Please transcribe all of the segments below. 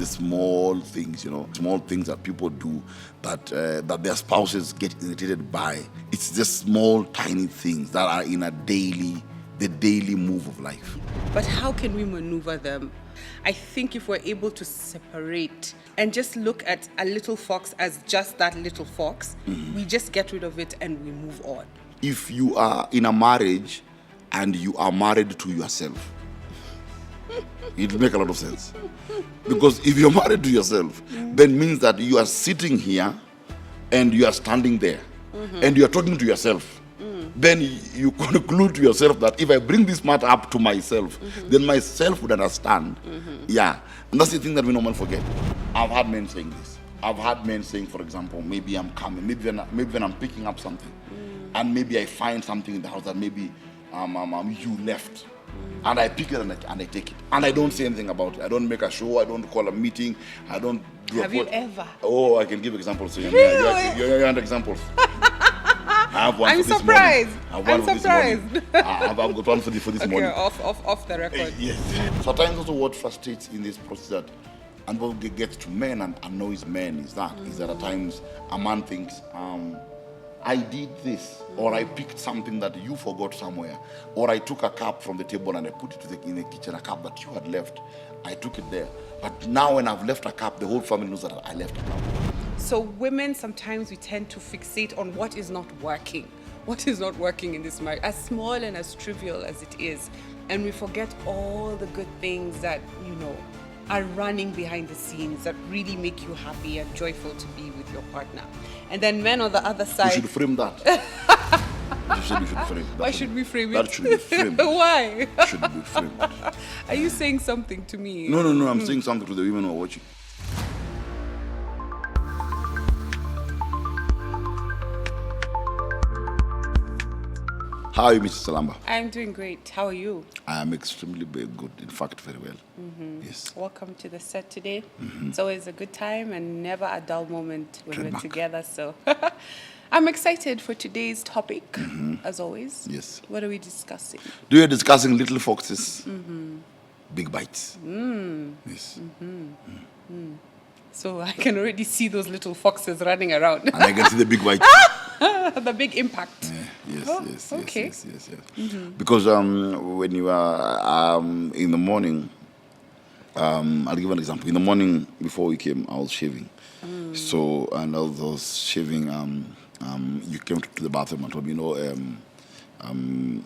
the small things, small things that people do that their spouses get irritated by. It's just small, tiny things that are in the daily move of life. But how can we maneuver them? I think if we're able to separate and just look at a little fox as just that little fox, we just get rid of it and we move on. If you are in a marriage and you are married to yourself, it will make a lot of sense. Because if you're married to yourself, then means that you are sitting here and you are standing there and you are talking to yourself. Then you conclude to yourself that if I bring this matter up to myself, then myself would understand. Yeah. And that's the thing that we normally forget. I've had men saying this. I've had men saying, for example, maybe I'm coming, maybe when I'm picking up something, and maybe I find something in the house that maybe you left. And I pick it and I take it. And I don't say anything about it. I don't make a show. I don't call a meeting. I don't do Have you ever? Oh, I can give examples. So Really? you want examples. I have one I'm for this surprised. morning. I have one I'm for this surprised. morning. I've got one for this Okay, morning. off the record. Yes. Sometimes also what frustrates in this process that, and what gets to men and annoys men is that at times a man thinks, I did this, or I picked something that you forgot somewhere, or I took a cup from the table and I put it in the kitchen, a cup that you had left. I took it there. But now when I've left a cup, the whole family knows that I left a cup. So women, sometimes we tend to fixate on what is not working. What is not working in this marriage, as small and as trivial as it is. And we forget all the good things that, are running behind the scenes that really make you happy and joyful to be with your partner. And then men on the other side... You should frame that. You should frame that. Why should we frame it? That should be framed. Why? It should be framed. Are you saying something to me? No, I'm saying something to the women who are watching. How are you, Mr. Salamba? I'm doing great. How are you? I am extremely good. In fact, very well. Yes. Welcome to the set today. It's always a good time and never a dull moment when Trademark. we're together. So I'm excited for today's topic, as always. Yes. What are we discussing? We are discussing little foxes, big bites. Yes. So I can already see those little foxes running around. And I can see the big bites. The big impact. Yes. Okay. Because when you are in the morning, I'll give an example. In the morning before we came, I was shaving. So, and as I was shaving, you came to the bathroom and told me,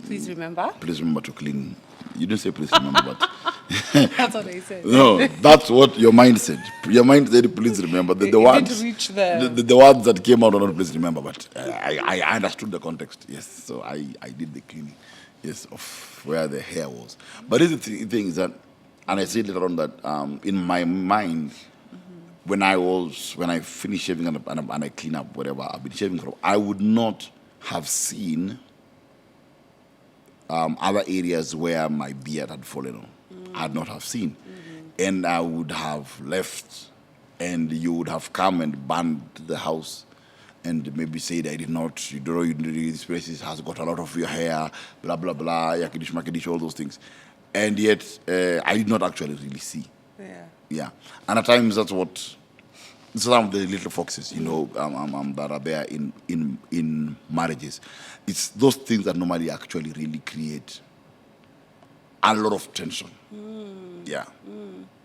Please remember. please remember to clean. You didn't say please remember, but That's what I said. no, that's what your mind said. Your mind said please remember. The It words, didn't reach the... the words that came out are not please remember, but I understood the context. Yes, so I did the cleaning. Yes, of where the hair was. But the thing is that, and I said later on that in my mind, when I finish shaving and I clean up whatever I've been shaving from, I would not have seen other areas where my beard had fallen on. I'd not have seen. And I would have left, and you would have come and burned the house and maybe said, I did not, this place has got a lot of your hair, blah, blah, blah, yakidish, makidish, all those things. And yet, I did not actually really see. Yeah. And at times, that's what some of the little foxes, that are there in marriages. It's those things that normally actually really create a lot of tension. Yeah.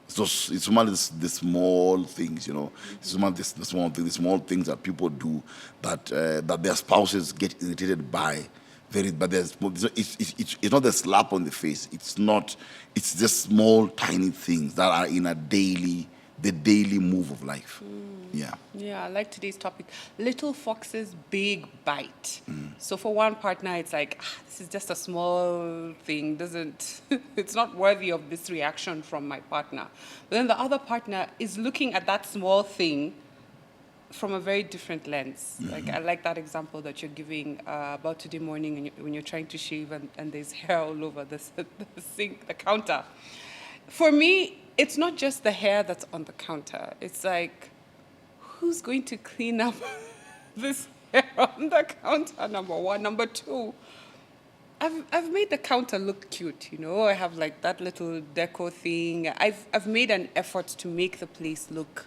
So it's normally the small things, It's normally the small things that people do that their spouses get irritated by. But it's not the slap on the face. It's just small, tiny things that are in the daily move of life. Yeah. Yeah, I like today's topic. Little foxes, big bite. So for one partner, it's like, this is just a small thing. It's not worthy of this reaction from my partner. But then the other partner is looking at that small thing from a very different lens. Like I like that example that you're giving about today morning when you're trying to shave and there's hair all over the sink, the counter. For me, it's not just the hair that's on the counter. It's like, who's going to clean up this hair on the counter, number one? Number two, I've made the counter look cute, you know. I have like that little deco thing. I've made an effort to make the place look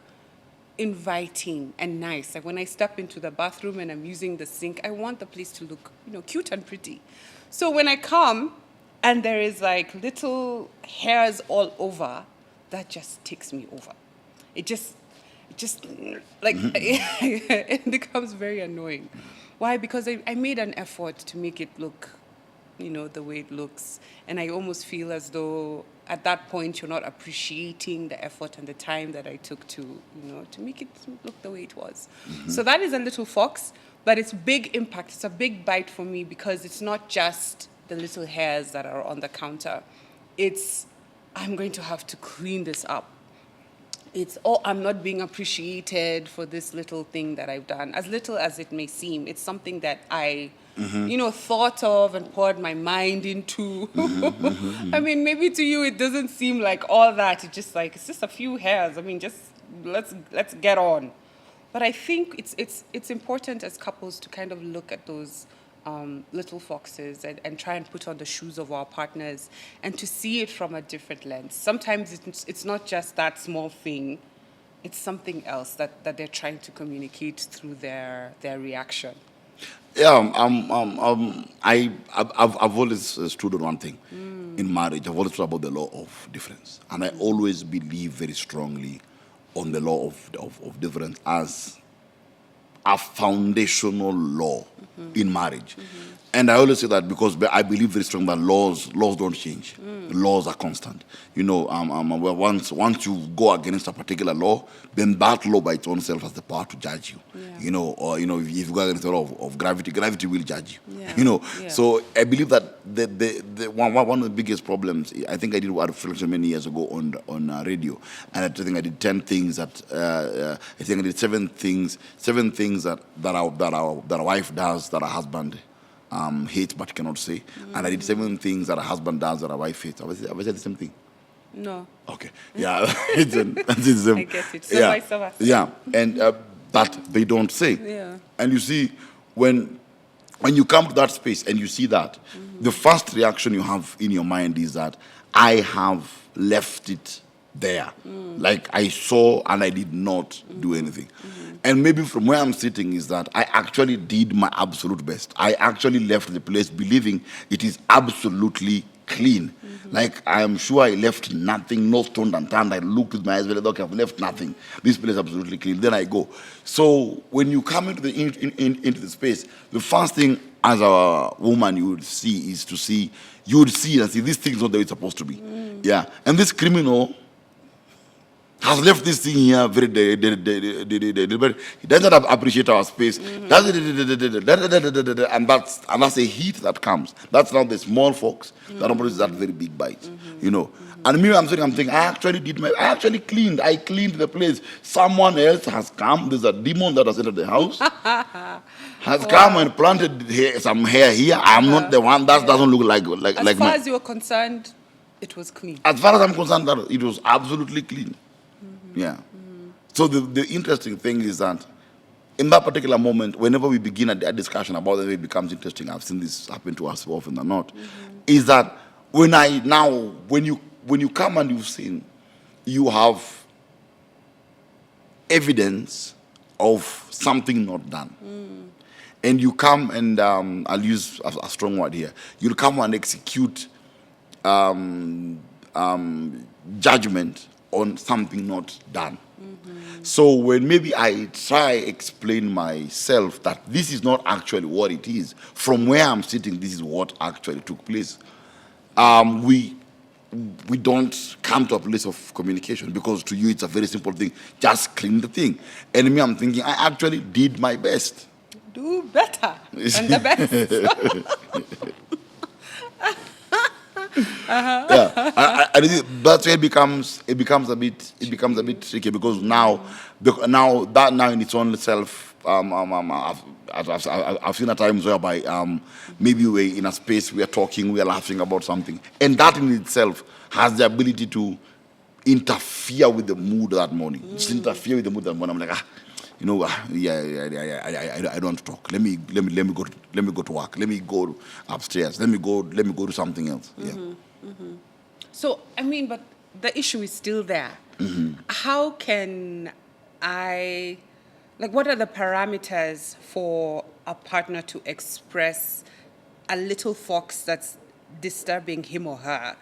inviting and nice. Like when I step into the bathroom and I'm using the sink, I want the place to look, you know, cute and pretty. So when I come and there is like little hairs all over, that just takes me over. It just like it becomes very annoying. Why? Because I made an effort to make it look, you know, the way it looks. And I almost feel as though at that point you're not appreciating the effort and the time that I took to, you know, to make it look the way it was. So that is a little fox, but it's big impact. It's a big bite for me because it's not just the little hairs that are on the counter. It's, I'm going to have to clean this up. It's, oh, I'm not being appreciated for this little thing that I've done. As little as it may seem, it's something that I, you know, thought of and poured my mind into. I mean, maybe to you it doesn't seem like all that. It's just like, it's just a few hairs. I mean, just let's get on. But I think it's important as couples to kind of look at those little foxes and try and put on the shoes of our partners and to see it from a different lens. Sometimes it's not just that small thing, it's something else that they're trying to communicate through their reaction. Yeah, I've always stood on one thing in marriage. I've always stood about the law of difference, and I always believe very strongly on the law of difference as a foundational law in marriage. And I always say that because I believe very strongly that laws don't change. Laws are constant. You know, well, once you go against a particular law, then that law by its own self has the power to judge you. Yeah. You know, or you know, if you go against the law of gravity will judge you. Yeah. You know, Yeah. so I believe that the one of the biggest problems. I think I did a reflection many years ago on radio, and I think I did 10 things that I think I did seven things that our wife does that our husband hates but cannot say, and I did 7 things that a husband does that a wife hates. Have I said the same thing? No. Okay. Yeah. it's, I get it. So yeah. vice versa. Yeah. And that they don't say. Yeah. And you see, when you come to that space and you see that, the first reaction you have in your mind is that I have left it there. Like I saw and I did not do anything. And maybe from where I'm sitting is that I actually did my absolute best. I actually left the place believing it is absolutely clean. Like I am sure I left nothing, no stone unturned. I looked with my eyes, okay, I've left nothing. This place is absolutely clean. Then I go. So when you come into the space, the first thing as a woman you would see is you would see this thing is not the way it's supposed to be. Yeah. And this criminal has left this thing here very but he doesn't appreciate our space. And that's a heat that comes. That's now the small fox that produces that very big bite. You know. And me, I'm thinking, I actually cleaned. I cleaned the place. Someone else has come. There's a demon that has entered the house. Has come and planted some hair here. I'm not the one. That doesn't look like As far as you were concerned, it was clean. As far as I'm concerned, that it was absolutely clean. Yeah. So the interesting thing is that in that particular moment, whenever we begin a discussion about the way it becomes interesting, I've seen this happen to us often or not, is that when you come and you've seen, you have evidence of something not done. And you come and, I'll use a strong word here, you'll come and execute judgment on something not done. So when maybe I try explain myself that this is not actually what it is, from where I'm sitting, this is what actually took place, we don't come to a place of communication because to you it's a very simple thing. Just clean the thing. And me, I'm thinking, I actually did my best. Do better than the best. Yeah, that's where it becomes a bit tricky because now in its own self, I've seen at times whereby maybe we're in a space, we are talking, we are laughing about something, and that in itself has the ability to interfere with the mood that morning. Just interfere with the mood that morning. I'm like, I don't want to talk. Let me go to work. Let me go upstairs. Let me go do something else. Yeah. So, I mean, but the issue is still there. How can what are the parameters for a partner to express a little fox that's disturbing him or her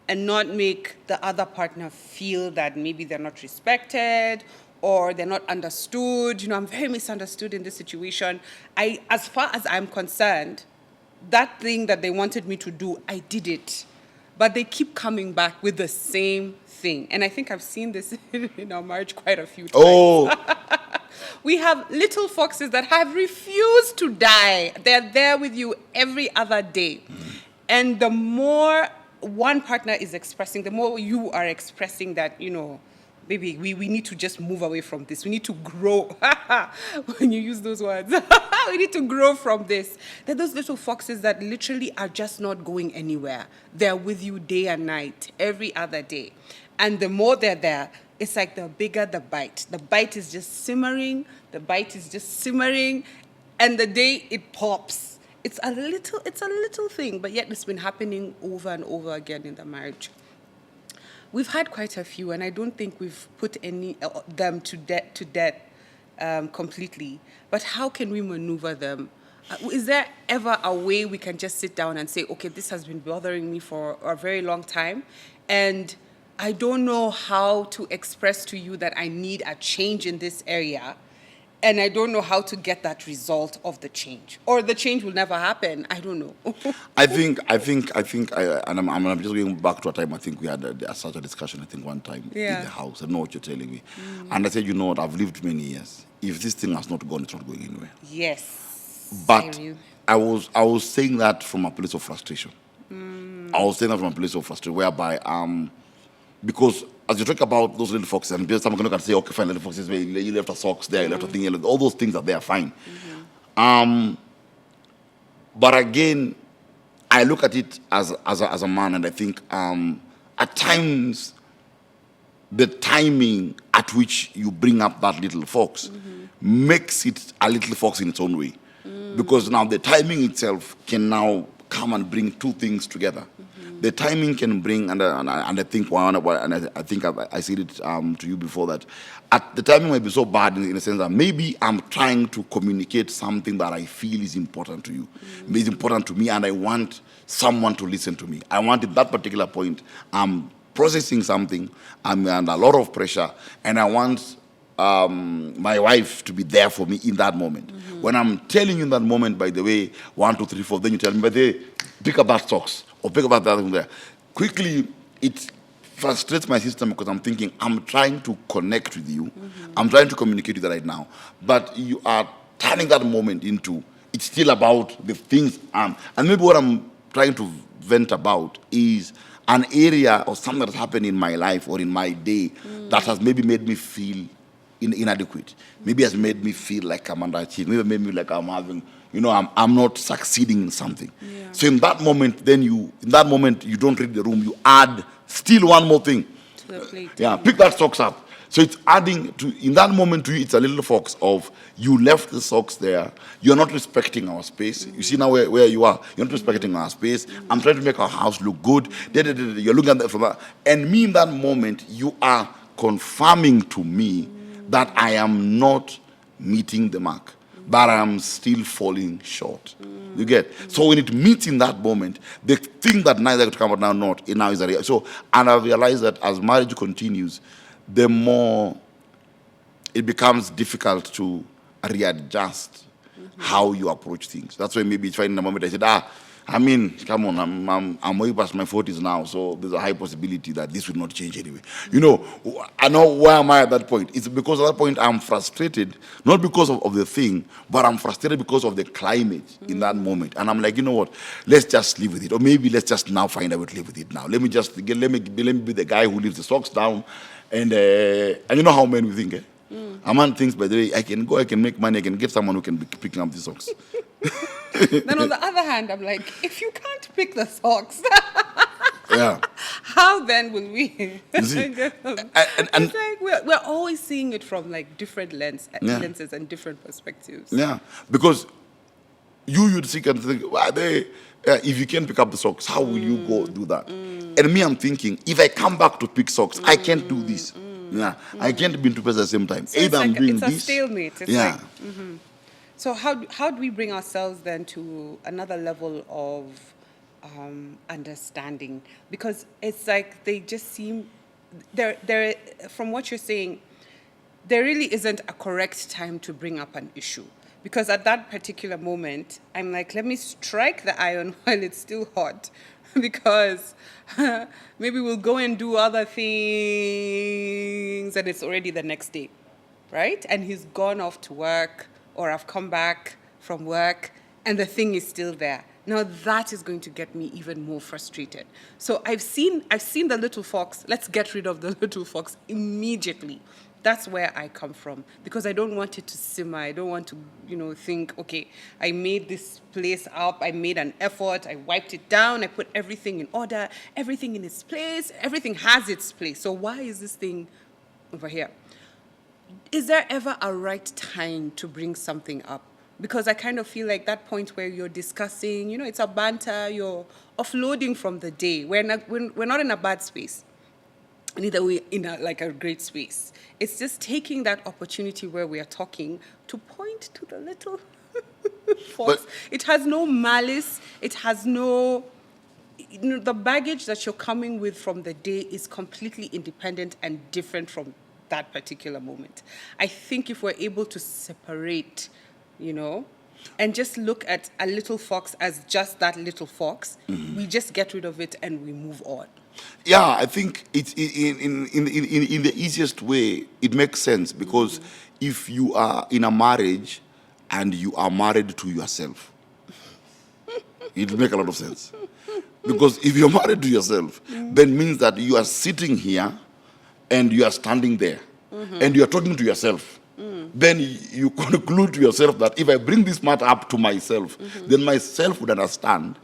and not make the other partner feel that maybe they're not respected or they're not understood? I'm very misunderstood in this situation. As far as I'm concerned, that thing that they wanted me to do, I did it. But they keep coming back with the same thing. And I think I've seen this in our marriage quite a few times. Oh. We have little foxes that have refused to die. They're there with you every other day. And the more one partner is expressing, the more you are expressing that, baby, we need to just move away from this. We need to grow. When you use those words. We need to grow from this. They're those little foxes that literally are just not going anywhere. They're with you day and night, every other day. And the more they're there, it's like the bigger the bite. The bite is just simmering. The bite is just simmering. And the day it pops, it's a little thing, but yet it's been happening over and over again in the marriage. We've had quite a few, and I don't think we've put them to death completely. But how can we maneuver them? Is there ever a way we can just sit down and say, okay, this has been bothering me for a very long time, and I don't know how to express to you that I need a change in this area, and I don't know how to get that result of the change, or the change will never happen. I don't know. I think, and I'm just going back to a time I think we had such a discussion. I think one time in the house. I know what you're telling me, and I said, what? I've lived many years. If this thing has not gone, it's not going anywhere. Yes. But I was saying that from a place of frustration. I was saying that from a place of frustration, whereby because as you talk about those little foxes, and someone can look and say, okay, fine, little foxes, you left a socks there, you left a thing, all those things are there, fine. But again, I look at it as a man, and I think at times the timing at which you bring up that little fox makes it a little fox in its own way. Because now the timing itself can now come and bring two things together. The timing can bring, and I think I said it to you before, that the timing might be so bad in the sense that maybe I'm trying to communicate something that I feel is important to you. It's important to me, and I want someone to listen to me. I want at that particular point, I'm processing something, I'm under a lot of pressure, and I want my wife to be there for me in that moment. When I'm telling you in that moment, by the way, 1, 2, 3, 4, then you tell me, but they pick up that socks or pick up that thing there. Quickly, it frustrates my system because I'm thinking, I'm trying to connect with you. I'm trying to communicate with you right now. But you are turning that moment into, it's still about the things. And maybe what I'm trying to vent about is an area or something that's happened in my life or in my day that has maybe made me feel inadequate. Maybe has made me feel like I'm underachieved. Maybe made me like I'm having, I'm not succeeding in something. Yeah. So in that moment, you don't read the room. You add still one more thing. To the plate. Pick that socks up. So it's adding to, in that moment to you, it's a little fox of you left the socks there. You're not respecting our space. You see now where you are. You're not respecting our space. I'm trying to make our house look good. You're looking at that from that. And me in that moment, you are confirming to me that I am not meeting the mark, but I am still falling short. You get? So when it meets in that moment, the thing that neither could come out now is a real. So, and I realized that as marriage continues, the more it becomes difficult to readjust how you approach things. That's why maybe it's fine in the moment I said, come on, I'm way past my 40s now, so there's a high possibility that this will not change anyway. I know why am I at that point? It's because at that point I'm frustrated, not because of the thing, but I'm frustrated because of the climate in that moment. And I'm like, you know what? Let's just live with it, or maybe let's just now find a way to live with it now. Let me be the guy who leaves the socks down, and you know how men we think. A man thinks, by the way, I can make money, I can get someone who can be picking up the socks. Then on the other hand, I'm like, if you can't pick the socks, yeah, how then will we? You see? It's like we're all always seeing it from like different lenses and different perspectives. Yeah, because you'd think and think, why they? If you can't pick up the socks, how will you go do that? And me, I'm thinking, if I come back to pick socks, I can't do this. Yeah, I can't be in two places at the same time. So Either I'm doing it's this. a stalemate. It's Yeah. like, so how do we bring ourselves then to another level of understanding? Because it's like they just seem there. From what you're saying, there really isn't a correct time to bring up an issue. Because at that particular moment, I'm like, let me strike the iron while it's still hot. Because maybe we'll go and do other things and it's already the next day, right? And he's gone off to work, or I've come back from work and the thing is still there. Now that is going to get me even more frustrated. So I've seen the little fox. Let's get rid of the little fox immediately. That's where I come from, because I don't want it to simmer. I don't want to, think, okay, I made this place up. I made an effort. I wiped it down. I put everything in order, everything in its place. Everything has its place. So why is this thing over here? Is there ever a right time to bring something up? Because I kind of feel like that point where you're discussing, it's a banter, you're offloading from the day. We're not in a bad space. Neither we in a great space. It's just taking that opportunity where we are talking to point to the little fox. It has no malice. It has no... the baggage that you're coming with from the day is completely independent and different from that particular moment. I think if we're able to separate, and just look at a little fox as just that little fox, we just get rid of it and we move on. Yeah, I think it's in the easiest way. It makes sense because if you are in a marriage and you are married to yourself, it will make a lot of sense. Because if you're married to yourself, then means that you are sitting here and you are standing there and you are talking to yourself. Then you conclude to yourself that if I bring this matter up to myself, then myself would understand.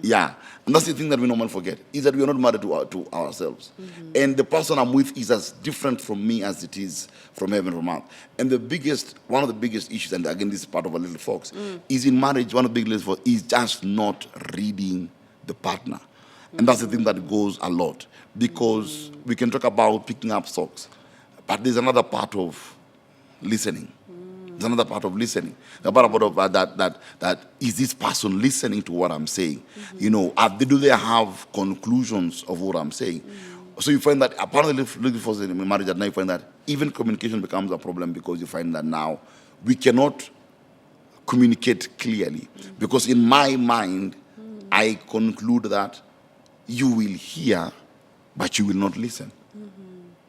Yeah. And that's the thing that we normally forget, is that we are not married to ourselves. And the person I'm with is as different from me as it is from heaven from earth. And one of the biggest issues, and again, this is part of a little fox, is in marriage, one of the big little fox is just not reading the partner. And that's the thing that goes a lot. Because we can talk about picking up socks, but there's another part of listening. There's another part of listening. The part of that is this person listening to what I'm saying? Do they have conclusions of what I'm saying? So you find that apparently in marriage at night, you find that even communication becomes a problem because you find that now we cannot communicate clearly. Because in my mind, I conclude that you will hear, but you will not listen.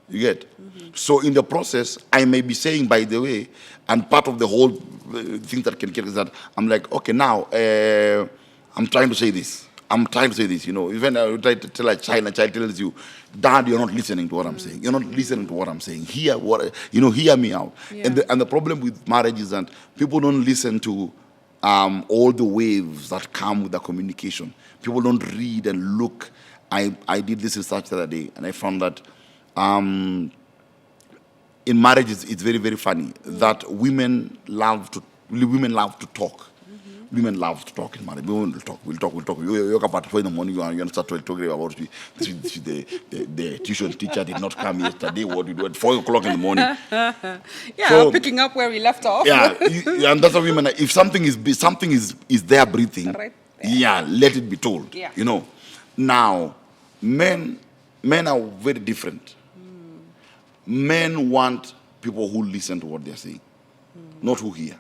You get? So in the process, I may be saying, by the way, and part of the whole thing that can get is that I'm like, okay, now I'm trying to say this. Even I try to tell a child tells you, Dad, you're not listening to what I'm saying. You're not listening to what I'm saying. Hear me out. Yeah. And the problem with marriage is that people don't listen to all the waves that come with the communication. People don't read and look. I did this research the other day, and I found that in marriage, it's very, very funny that women love to talk. Women love to talk in marriage. We'll talk. You wake up at 4 in the morning and start talking about the tuition teacher did not come yesterday. What you do at 4 o'clock in the morning? So, picking up where we left off. Yeah, and that's what women. If something is there breathing, right there. Yeah, let it be told. Yeah. Now, men are very different. Men want people who listen to what they're saying, not who hear.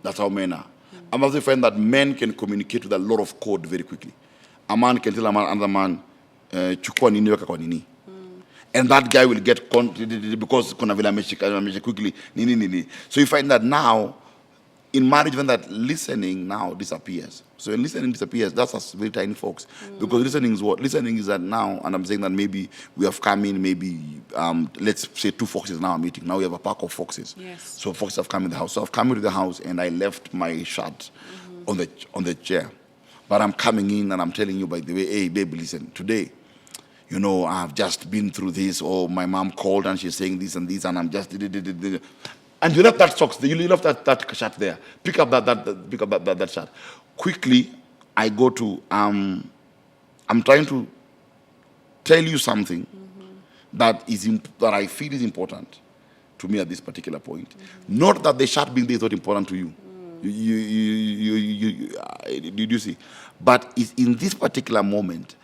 That's how men are. I must find that men can communicate with a lot of code very quickly. A man can tell another man, "Chukua nini weka kwa nini," and that guy will get because kuna vile ameshika quickly nini. So you find that now in marriage, when that listening now disappears. So when listening disappears, that's a very tiny fox. Because listening is what? Listening is that now, and I'm saying that maybe we have come in, maybe, let's say 2 foxes now are meeting. Now we have a pack of foxes. Yes. So foxes have come in the house. So I've come into the house and I left my shirt on the chair. But I'm coming in and I'm telling you, by the way, hey, babe, listen, today, you know, I've just been through this, or my mom called and she's saying this and this, and I'm just, and you left that socks, you left that shirt there. Pick up that shirt. Quickly, I go to, I'm trying to tell you something that that I feel is important to me at this particular point. Not that the shirt being there is not important to you. Did you see? But it's in this particular moment,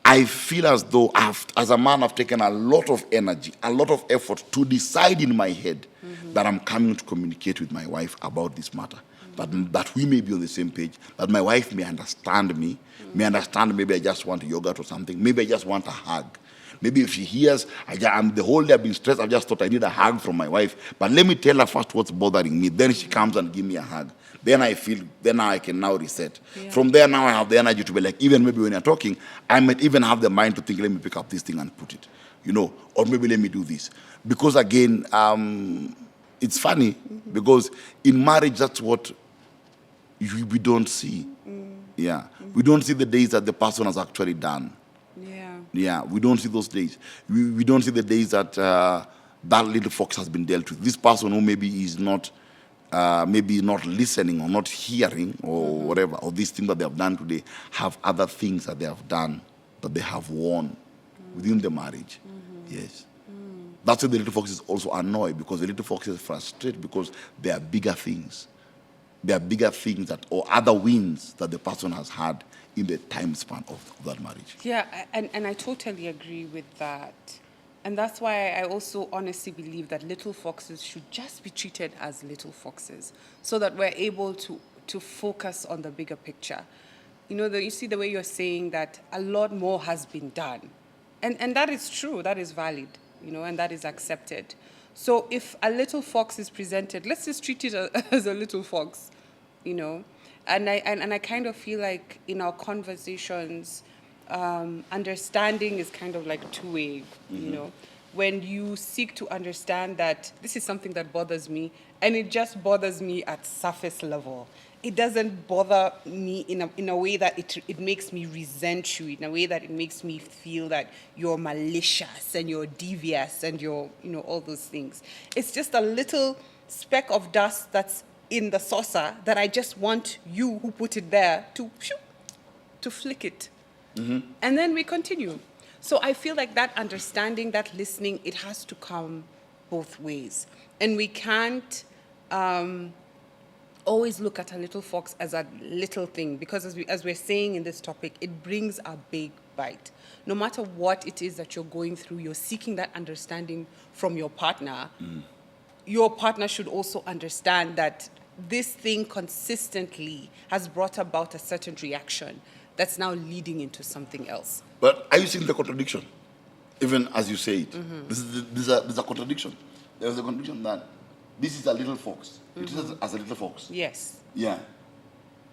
I feel as though as a man, I've taken a lot of energy, a lot of effort to decide in my head that I'm coming to communicate with my wife about this matter. That we may be on the same page, that my wife may understand me, may understand maybe I just want yogurt or something, maybe I just want a hug. Maybe if she hears, I'm the whole day I've been stressed, I've just thought I need a hug from my wife. But let me tell her first what's bothering me. Then she comes and give me a hug. Then I feel, then I can now reset. Yeah. From there, now I have the energy to be like, even maybe when you're talking, I might even have the mind to think, let me pick up this thing and put it, you know, or maybe let me do this. Because again, it's funny, because in marriage, that's what we don't see. Yeah. We don't see the days that the person has actually done. Yeah, we don't see those days. We don't see the days that that little fox has been dealt with. This person who maybe is not listening or not hearing or whatever, or these things that they have done today, have other things that they have done that they have won within the marriage. Yes. That's why the little foxes also annoy, because the little foxes frustrate because there are bigger things. There are bigger things or other wins that the person has had in the time span of that marriage. Yeah, and I totally agree with that. And that's why I also honestly believe that little foxes should just be treated as little foxes, so that we're able to focus on the bigger picture. You know, you see the way you're saying that a lot more has been done. And that is true, that is valid, you know, and that is accepted. So if a little fox is presented, let's just treat it as a little fox, you know. And I kind of feel like in our conversations, understanding is kind of like two-way, you know. When you seek to understand that this is something that bothers me, and it just bothers me at surface level. It doesn't bother me in a way that it makes me resent you, in a way that it makes me feel that you're malicious and you're devious and you're, you know, all those things. It's just a little speck of dust that's in the saucer that I just want you who put it there to flick it. And then we continue. So I feel like that understanding, that listening, it has to come both ways. And we can't always look at a little fox as a little thing, because as we're saying in this topic, it brings a big bite. No matter what it is that you're going through, you're seeking that understanding from your partner. Your partner should also understand that this thing consistently has brought about a certain reaction that's now leading into something else. But are you seeing the contradiction? Even as you say it, there's a contradiction. There's a contradiction that this is a little fox. It is as a little fox. Yes. Yeah.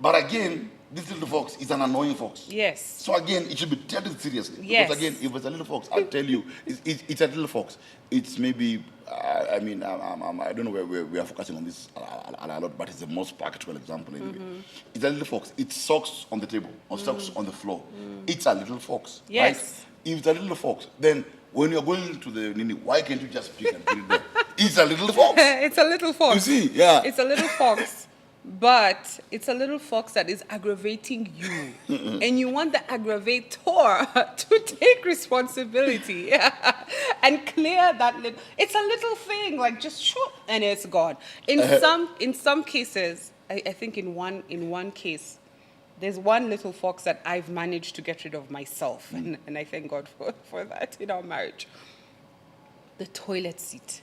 But again, this little fox is an annoying fox. Yes. So again, it should be taken seriously. Yes. Because again, if it's a little fox, I'll tell you, it's a little fox. It's maybe, I don't know where we are focusing on this a lot, but it's the most practical example anyway. It's a little fox. It socks on the table or socks on the floor. It's a little fox. Yes. Right? If it's a little fox, then when you're going to the nini, why can't you just pick and put it there? It's a little fox. It's a little fox. You see, yeah. It's a little fox. But it's a little fox that is aggravating you. And you want the aggravator to take responsibility and clear that little. It's a little thing, like just shoot, and it's gone. In some cases, I think in one case, there's one little fox that I've managed to get rid of myself. And I thank God for that in our marriage. The toilet seat.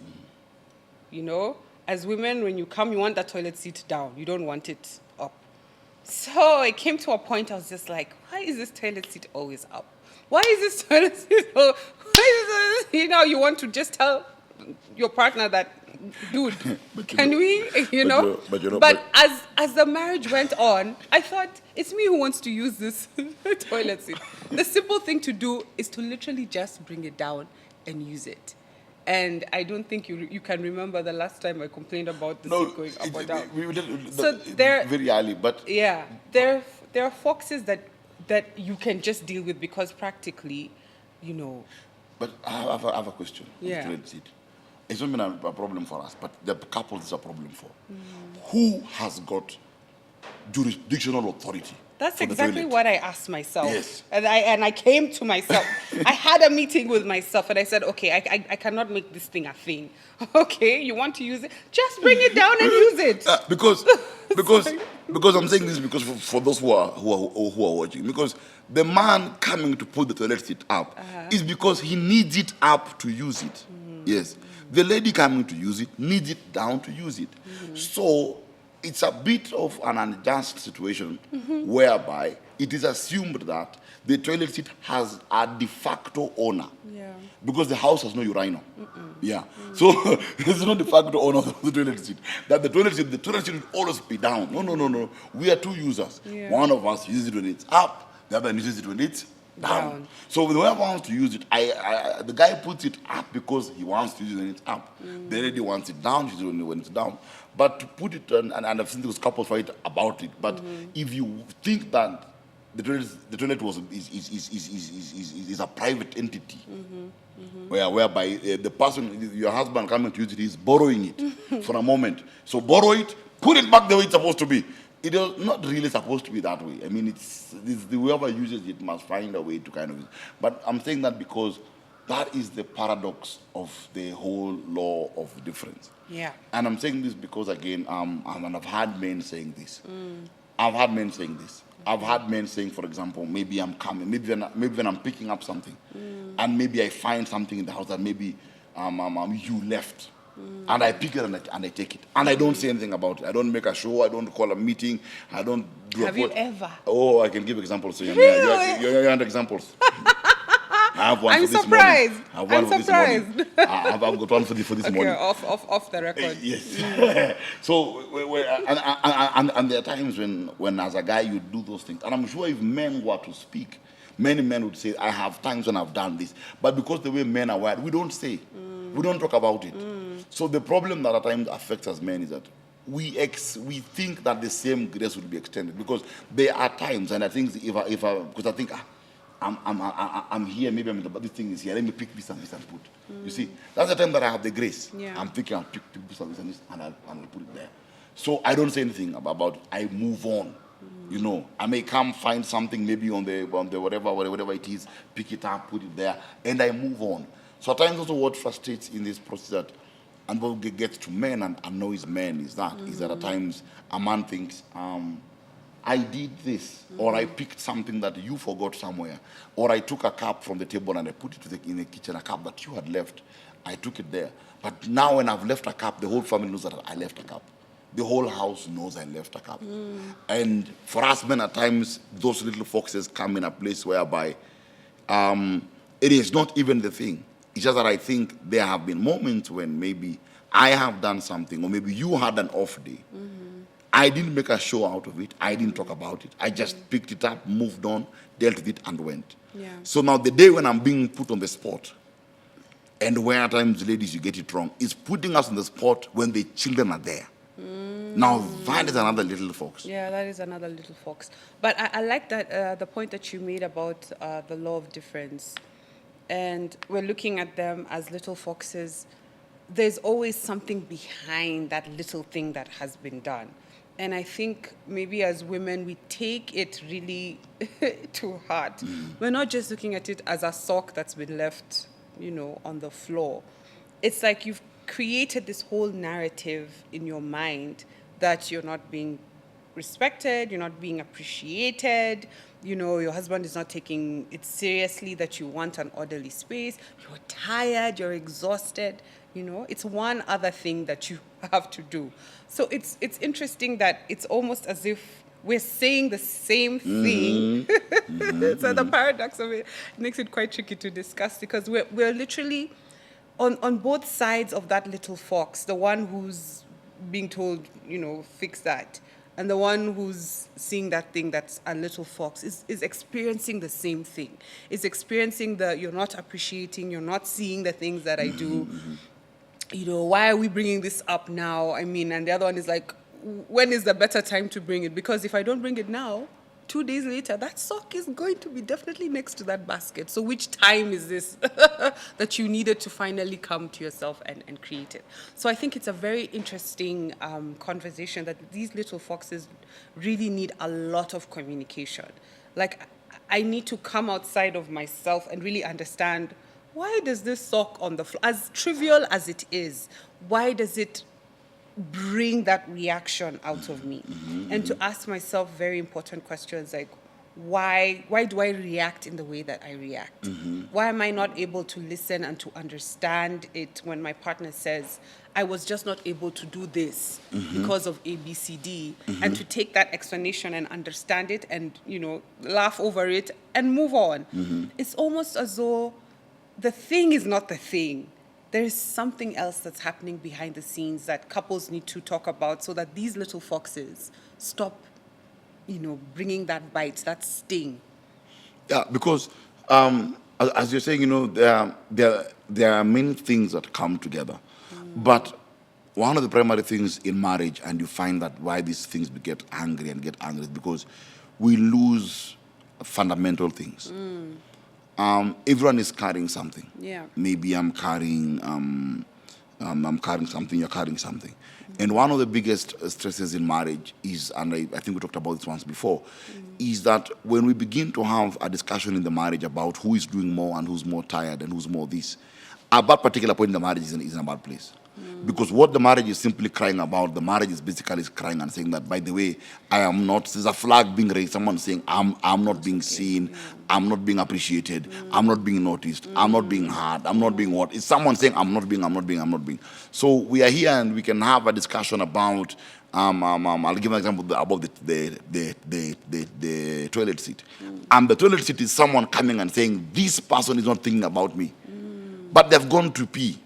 You know? As women, when you come, you want that toilet seat down. You don't want it up. So it came to a point I was just like, why is this toilet seat always up? Why is this toilet seat why is this? You know, you want to just tell your partner that, dude, can we, you know? But as the marriage went on, I thought, it's me who wants to use this toilet seat. The simple thing to do is to literally just bring it down and use it. And I don't think you can remember the last time I complained about the seat going up or down. So they're very early, but yeah, there are foxes that that you can just deal with because practically, you know. But I have a question. Yeah. On the toilet seat. It's not been a problem for us, but the couples is a problem for. Who has got jurisdictional authority? That's for the exactly toilet? what I asked myself. Yes. And I came to myself. I had a meeting with myself and I said, okay, I cannot make this thing a thing. Okay, you want to use it? Just bring it down and use it. Because I'm saying this because for those who are watching, because the man coming to put the toilet seat up is because he needs it up to use it. Yes. The lady coming to use it needs it down to use it. So it's a bit of an unjust situation whereby it is assumed that the toilet seat has a de facto owner. Yeah. Because the house has no urinal. Yeah. So there's no de facto owner of the toilet seat. That the toilet seat will always be down. No. We are two users. Yeah. One of us uses it when it's up, the other uses it when it's down. So whoever wants to use it, the guy puts it up because he wants to use it when it's up. The lady wants it down, she uses it when it's down. But to put it, and I've seen those couples fight about it, but if you think that the toilet is a private entity, whereby the person, your husband coming to use it, is borrowing it for a moment. So borrow it, put it back the way it's supposed to be. It is not really supposed to be that way. I mean, it's whoever uses it must find a way to kind of. But I'm saying that because that is the paradox of the whole law of difference. Yeah. And I'm saying this because, again, and I've had men saying this. I've had men saying this. I've had men saying, for example, maybe I'm coming, maybe when I'm picking up something, and maybe I find something in the house that maybe you left. And I pick it and I take it. And I don't say anything about it. I don't make a show. I don't call a meeting. I don't do Have you ever? Oh, I can give examples. So Really? you want examples? I have one I'm for this surprised. morning. I have one I'm for surprised. this morning. I've got one for this Okay, morning. off the record. Yes. So, and there are times when as a guy you do those things. And I'm sure if men were to speak, many men would say, I have times when I've done this. But because the way men are wired, we don't say. We don't talk about it. So the problem that at times affects us men is that we think that the same grace will be extended. Because there are times, and I think because I think, I'm here, maybe but this thing is here. Let me pick this and this and put. You see, that's the time that I have the grace. Yeah. I'm thinking I'll pick this and this and I'll put it there. So I don't say anything about it. I move on. You know, I may come find something maybe on the whatever it is, pick it up, put it there, and I move on. So at times also what frustrates in this process that, and what gets to men and annoys men is that at times a man thinks, I did this, or I picked something that you forgot somewhere, or I took a cup from the table and I put it in the kitchen, a cup that you had left. I took it there. But now when I've left a cup, the whole family knows that I left a cup. The whole house knows I left a cup. And for us men, at times, those little foxes come in a place whereby it is not even the thing. It's just that I think there have been moments when maybe I have done something, or maybe you had an off day. I didn't make a show out of it. I didn't talk about it. I just picked it up, moved on, dealt with it, and went. Yeah. So now the day when I'm being put on the spot, and where at times, ladies, you get it wrong, is putting us on the spot when the children are there. Now, that is another little fox. Yeah, that is another little fox. But I like that the point that you made about the law of difference. And we're looking at them as little foxes. There's always something behind that little thing that has been done. And I think maybe as women, we take it really to heart. We're not just looking at it as a sock that's been left, on the floor. It's like you've created this whole narrative in your mind that you're not being respected, you're not being appreciated, your husband is not taking it seriously, that you want an orderly space, you're tired, you're exhausted, it's one other thing that you have to do. So it's interesting that it's almost as if we're saying the same thing. So the paradox of it makes it quite tricky to discuss, because we're literally on both sides of that little fox, the one who's being told, fix that, and the one who's seeing that thing that's a little fox is experiencing the same thing. Is experiencing you're not appreciating, you're not seeing the things that I do. Why are we bringing this up now? I mean, and the other one is like, when is the better time to bring it? Because if I don't bring it now, 2 days later, that sock is going to be definitely next to that basket. So which time is this that you needed to finally come to yourself and create it? So I think it's a very interesting conversation that these little foxes really need a lot of communication. Like, I need to come outside of myself and really understand, why does this sock on the floor, as trivial as it is, why does it bring that reaction out of me? And to ask myself very important questions like, why do I react in the way that I react? Why am I not able to listen and to understand it when my partner says, I was just not able to do this because of A, B, C, D, and to take that explanation and understand it and, laugh over it and move on. It's almost as though the thing is not the thing. There is something else that's happening behind the scenes that couples need to talk about so that these little foxes stop, bringing that bite, that sting. Yeah, because as you're saying, there are many things that come together. But one of the primary things in marriage, and you find that why these things get angry is because we lose fundamental things. Everyone is carrying something. Yeah. Maybe I'm carrying something, you're carrying something. And one of the biggest stresses in marriage is, and I think we talked about this once before, is that when we begin to have a discussion in the marriage about who is doing more and who's more tired and who's more this, at that particular point in the marriage is in a bad place. Because what the marriage is simply crying about, the marriage is basically crying and saying that, by the way, I am not, there's a flag being raised, someone saying, I'm not being seen, I'm not being appreciated, I'm not being noticed, I'm not being heard, I'm not being what? It's someone saying, I'm not being. So we are here and we can have a discussion about, I'll give an example about the toilet seat. And the toilet seat is someone coming and saying, this person is not thinking about me. But they've gone to pee.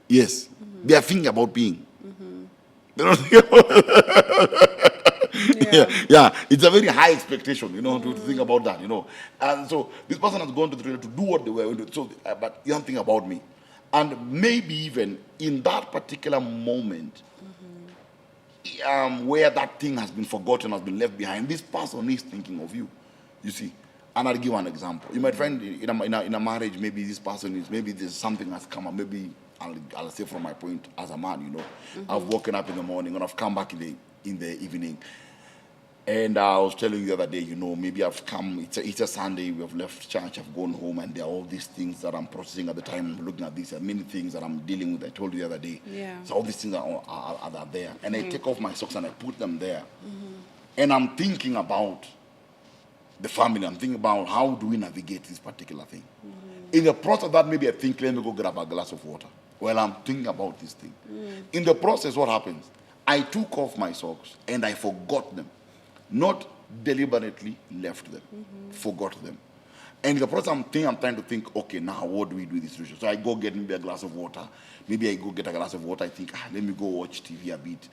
Yes, they are thinking about peeing. They don't think about yeah, it's a very high expectation, to think about that, And so this person has gone to the toilet to do what they were going to do, so, but you don't think about me. And maybe even in that particular moment, where that thing has been forgotten, has been left behind, this person is thinking of you, you see. And I'll give one example. You might find in a marriage, maybe this person is, maybe there's something has come up, maybe I'll say from my point as a man, I've woken up in the morning and I've come back in the evening. And I was telling you the other day, maybe I've come, it's a Sunday, we have left church, I've gone home, and there are all these things that I'm processing at the time, I'm looking at these, and many things that I'm dealing with, I told you the other day. Yeah. So all these things are there. And I take off my socks and I put them there. And I'm thinking about the family, I'm thinking about how do we navigate this particular thing. In the process of that, maybe I think, let me go grab a glass of water. Well, I'm thinking about this thing. In the process, what happens? I took off my socks and I forgot them. Not deliberately left them, forgot them. And in the process, I'm trying to think, okay, now what do we do with this situation? So I go get maybe a glass of water. Maybe I go get a glass of water. I think, let me go watch TV a bit.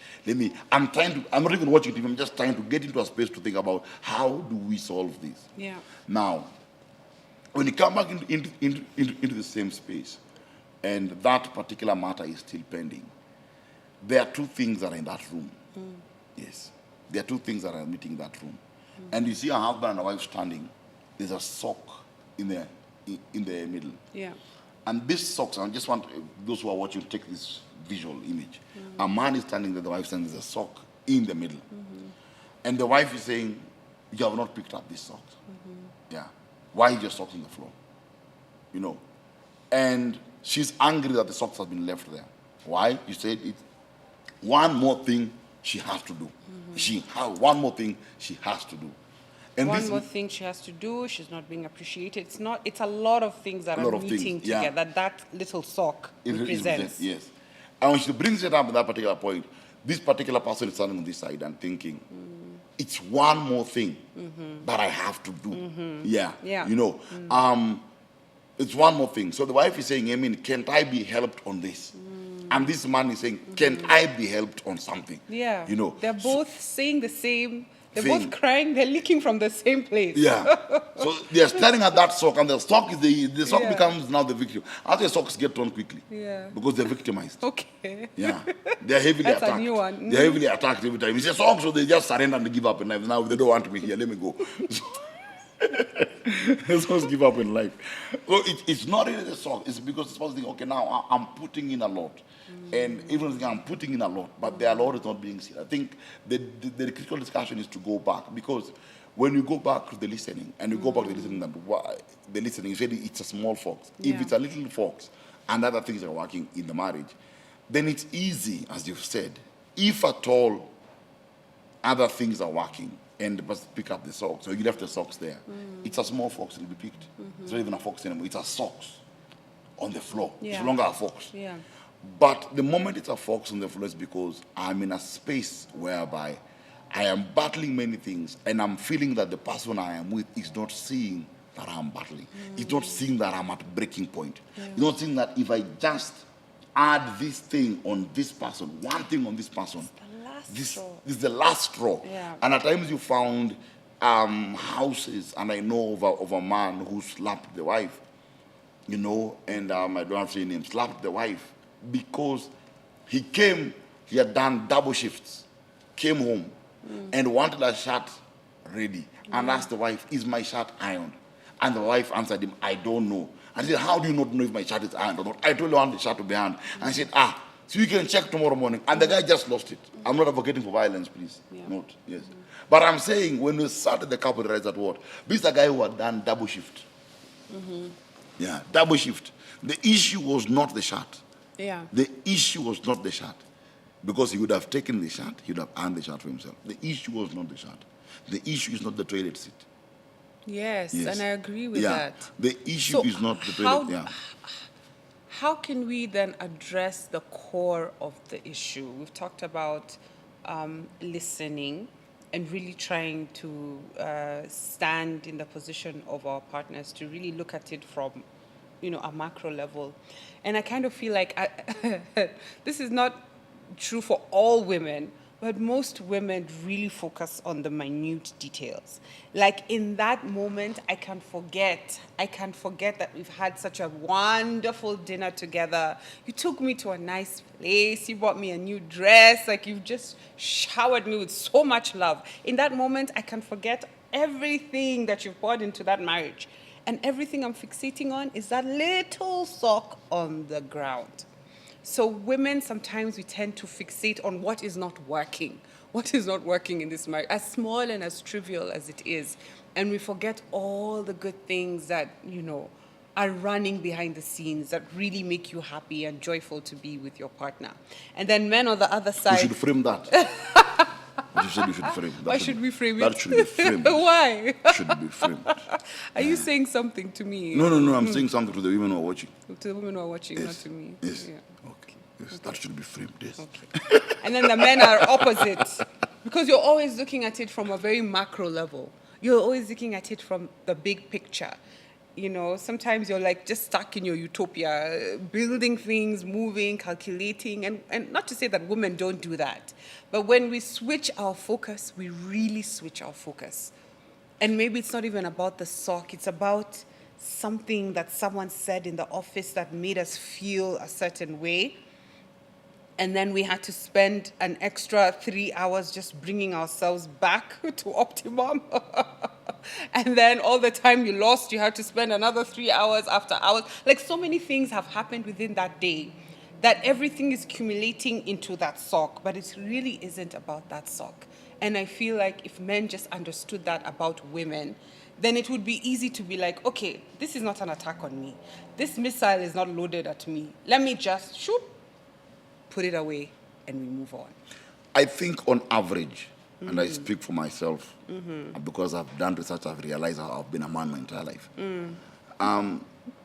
I'm not even watching TV. I'm just trying to get into a space to think about how do we solve this. Yeah. Now, when you come back into the same space, and that particular matter is still pending, there are two things that are in that room. Yes. There are two things that are meeting in that room. And you see a husband and a wife standing. There's a sock in the middle. Yeah. And this socks, I just want those who are watching to take this visual image. A man is standing there, the wife is standing, there's a sock in the middle. And the wife is saying, you have not picked up this socks. Yeah. Why is your socks on the floor? And she's angry that the socks have been left there. Why? You said it. One more thing she has to do. One more thing she has to do. And one more thing she has to do, she's not being appreciated. It's a lot of things that are meeting together, that little sock represents. Yes. And when she brings it up at that particular point, this particular person is standing on this side and thinking, it's one more thing that I have to do. Yeah. It's one more thing. So the wife is saying, can't I be helped on this? And this man is saying, can't I be helped on something? Yeah. They're both saying the same They're both crying. They're leaking from the same place. Yeah. So they're staring at that sock, and the sock is the sock Yeah. becomes now the victim. After socks get torn quickly. Yeah. Because they're victimized. Okay. Yeah. They're heavily That's a attacked. new one. They're heavily attacked every time. It's a socks, so they just surrender and they give up in life. Now they don't want me here, let me go. They're supposed to give up in life. So it's not really the sock. It's because it's supposed to think, okay, now I'm putting in a lot. And even if I'm putting in a lot, but the lot is not being seen. I think the critical discussion is to go back, because when you go back to the listening, and you go back to the listening, you say it's a small fox. Yeah. If it's a little fox and other things are working in the marriage, then it's easy, as you've said, if at all other things are working, and the person pick up the socks, so you left the socks there. It's a small fox, it'll be picked. It's not even a fox anymore, it's a socks on the floor. It's Yeah. no longer a fox. Yeah. But the moment it's a fox on the floor is because I'm in a space whereby I am battling many things, and I'm feeling that the person I am with is not seeing that I'm battling. It's not seeing that I'm at breaking point. It's not seeing that if I just add this thing on this person, one thing on this person, this is the last straw. Yeah. And at times you found houses, and I know of a man who slapped the wife, you know, and I don't have to say names, slapped the wife because he had done double shifts, came home and wanted a shirt ready, and asked the wife, is my shirt ironed? And the wife answered him, I don't know. And he said, how do you not know if my shirt is ironed or not? I told you I want the shirt to be ironed. And she said, so you can check tomorrow morning. And the guy just lost it. I'm not advocating for violence, please. Yeah. Not, yes. But I'm saying, when we started the couple, realized that what? This is a guy who had done double shift. Yeah, double shift. The issue was not the shirt. Yeah. The issue was not the shirt. Because he would have taken the shirt, he would have earned the shirt for himself. The issue was not the shirt. The issue is not the toilet seat. Yes, Yes. and I agree with Yeah. that. The issue So is not the toilet. Yeah. How can we then address the core of the issue? We've talked about listening and really trying to stand in the position of our partners to really look at it from, a macro level. And I kind of feel like this is not true for all women, but most women really focus on the minute details. Like in that moment, I can forget that we've had such a wonderful dinner together. You took me to a nice place. You bought me a new dress. Like you've just showered me with so much love. In that moment, I can forget everything that you've poured into that marriage. And everything I'm fixating on is that little sock on the ground. So women, sometimes we tend to fixate on what is not working. What is not working in this marriage, as small and as trivial as it is. And we forget all the good things that, are running behind the scenes that really make you happy and joyful to be with your partner. And then men on the other side... You should frame that. You said you should frame that. Why should we frame it? That should be framed. Why? Should be framed. Are you saying something to me? No. I'm saying something to the women who are watching. To the women who are watching, Yes. not to me. Yes. Yeah. Okay. Yes, that should be framed. Yes. Okay. And then the men are opposite, because you're always looking at it from a very macro level. You're always looking at it from the big picture. Sometimes you're like just stuck in your utopia, building things, moving, calculating, and not to say that women don't do that. But when we switch our focus, we really switch our focus. And maybe it's not even about the sock, it's about something that someone said in the office that made us feel a certain way. And then we had to spend an extra 3 hours just bringing ourselves back to optimum. And then all the time you lost, you had to spend another 3 hours after hours. Like so many things have happened within that day that everything is accumulating into that sock, but it really isn't about that sock. And I feel like if men just understood that about women, then it would be easy to be like, okay, this is not an attack on me. This missile is not loaded at me. Let me just shoot, put it away, and we move on. I think on average, and I speak for myself, because I've done research, I've realized I've been a man my entire life.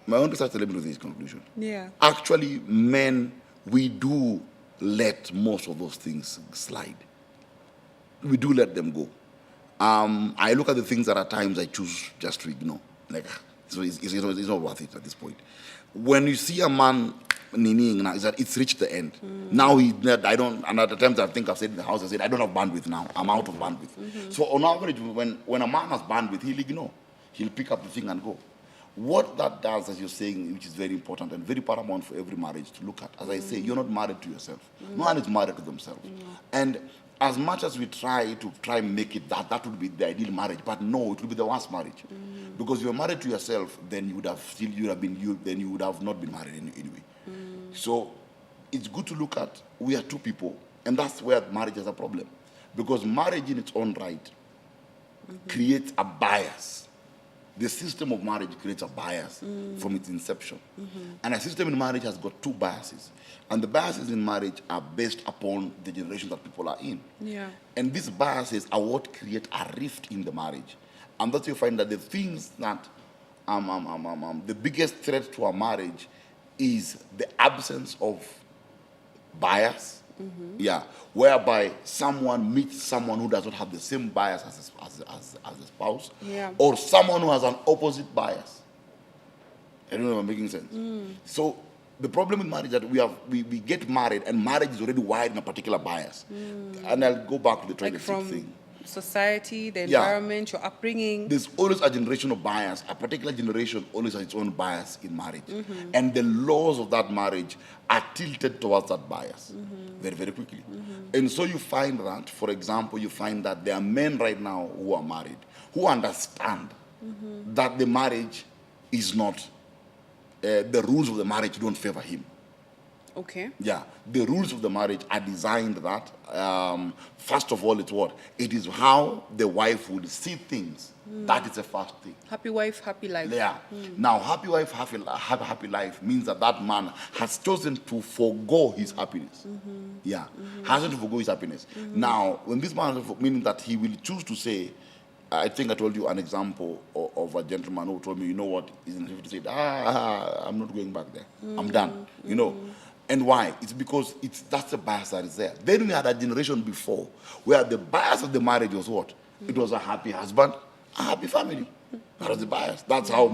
My own research led me to this conclusion. Yeah. Actually, men, we do let most of those things slide. We do let them go. I look at the things that at times I choose just to ignore. Like, so it's not worth it at this point. When you see a man Niniing now is that it's reached the end. Now I don't, and at the times I think I've said in the house, I said, I don't have bandwidth now. I'm out of bandwidth. So on average, when a man has bandwidth, he'll ignore. He'll pick up the thing and go. What that does, as you're saying, which is very important and very paramount for every marriage to look at, as I say, you're not married to yourself. No one is married to themselves. And as much as we try to make it that would be the ideal marriage, but no, it would be the worst marriage. Because if you're married to yourself, then you would have not been married anyway. So it's good to look at, we are two people, and that's where marriage is a problem. Because marriage in its own right creates a bias. The system of marriage creates a bias from its inception. And a system in marriage has got two biases. And the biases in marriage are based upon the generation that people are in. Yeah. And these biases are what create a rift in the marriage. And that's you find that the things that the biggest threat to a marriage is the absence of bias. Yeah, whereby someone meets someone who does not have the same bias as a spouse, or someone who has an opposite bias. I don't know if I'm making sense. So the problem with marriage is that we get married and marriage is already wired in a particular bias. And I'll go back to the toilet seat thing. Society, the environment, your upbringing. There's always a generational bias. A particular generation always has its own bias in marriage. And the laws of that marriage are tilted towards that bias very, very quickly. And so you find that, for example, you find that there are men right now who are married who understand that the marriage is not, the rules of the marriage don't favor him. Okay. Yeah, the rules of the marriage are designed that, first of all, it's what? It is how the wife would see things. That is the first thing. Happy wife, happy life. Yeah. Now, happy wife, happy life means that that man has chosen to forego his happiness. Yeah, hasn't to forego his happiness. Now, when this man, meaning that he will choose to say, I think I told you an example of a gentleman who told me, you know what, he's in 50, said, I'm not going back there. I'm done, you know. And why? It's because that's the bias that is there. Then we had a generation before where the bias of the marriage was what? It was a happy husband, a happy family. That was the bias. That's how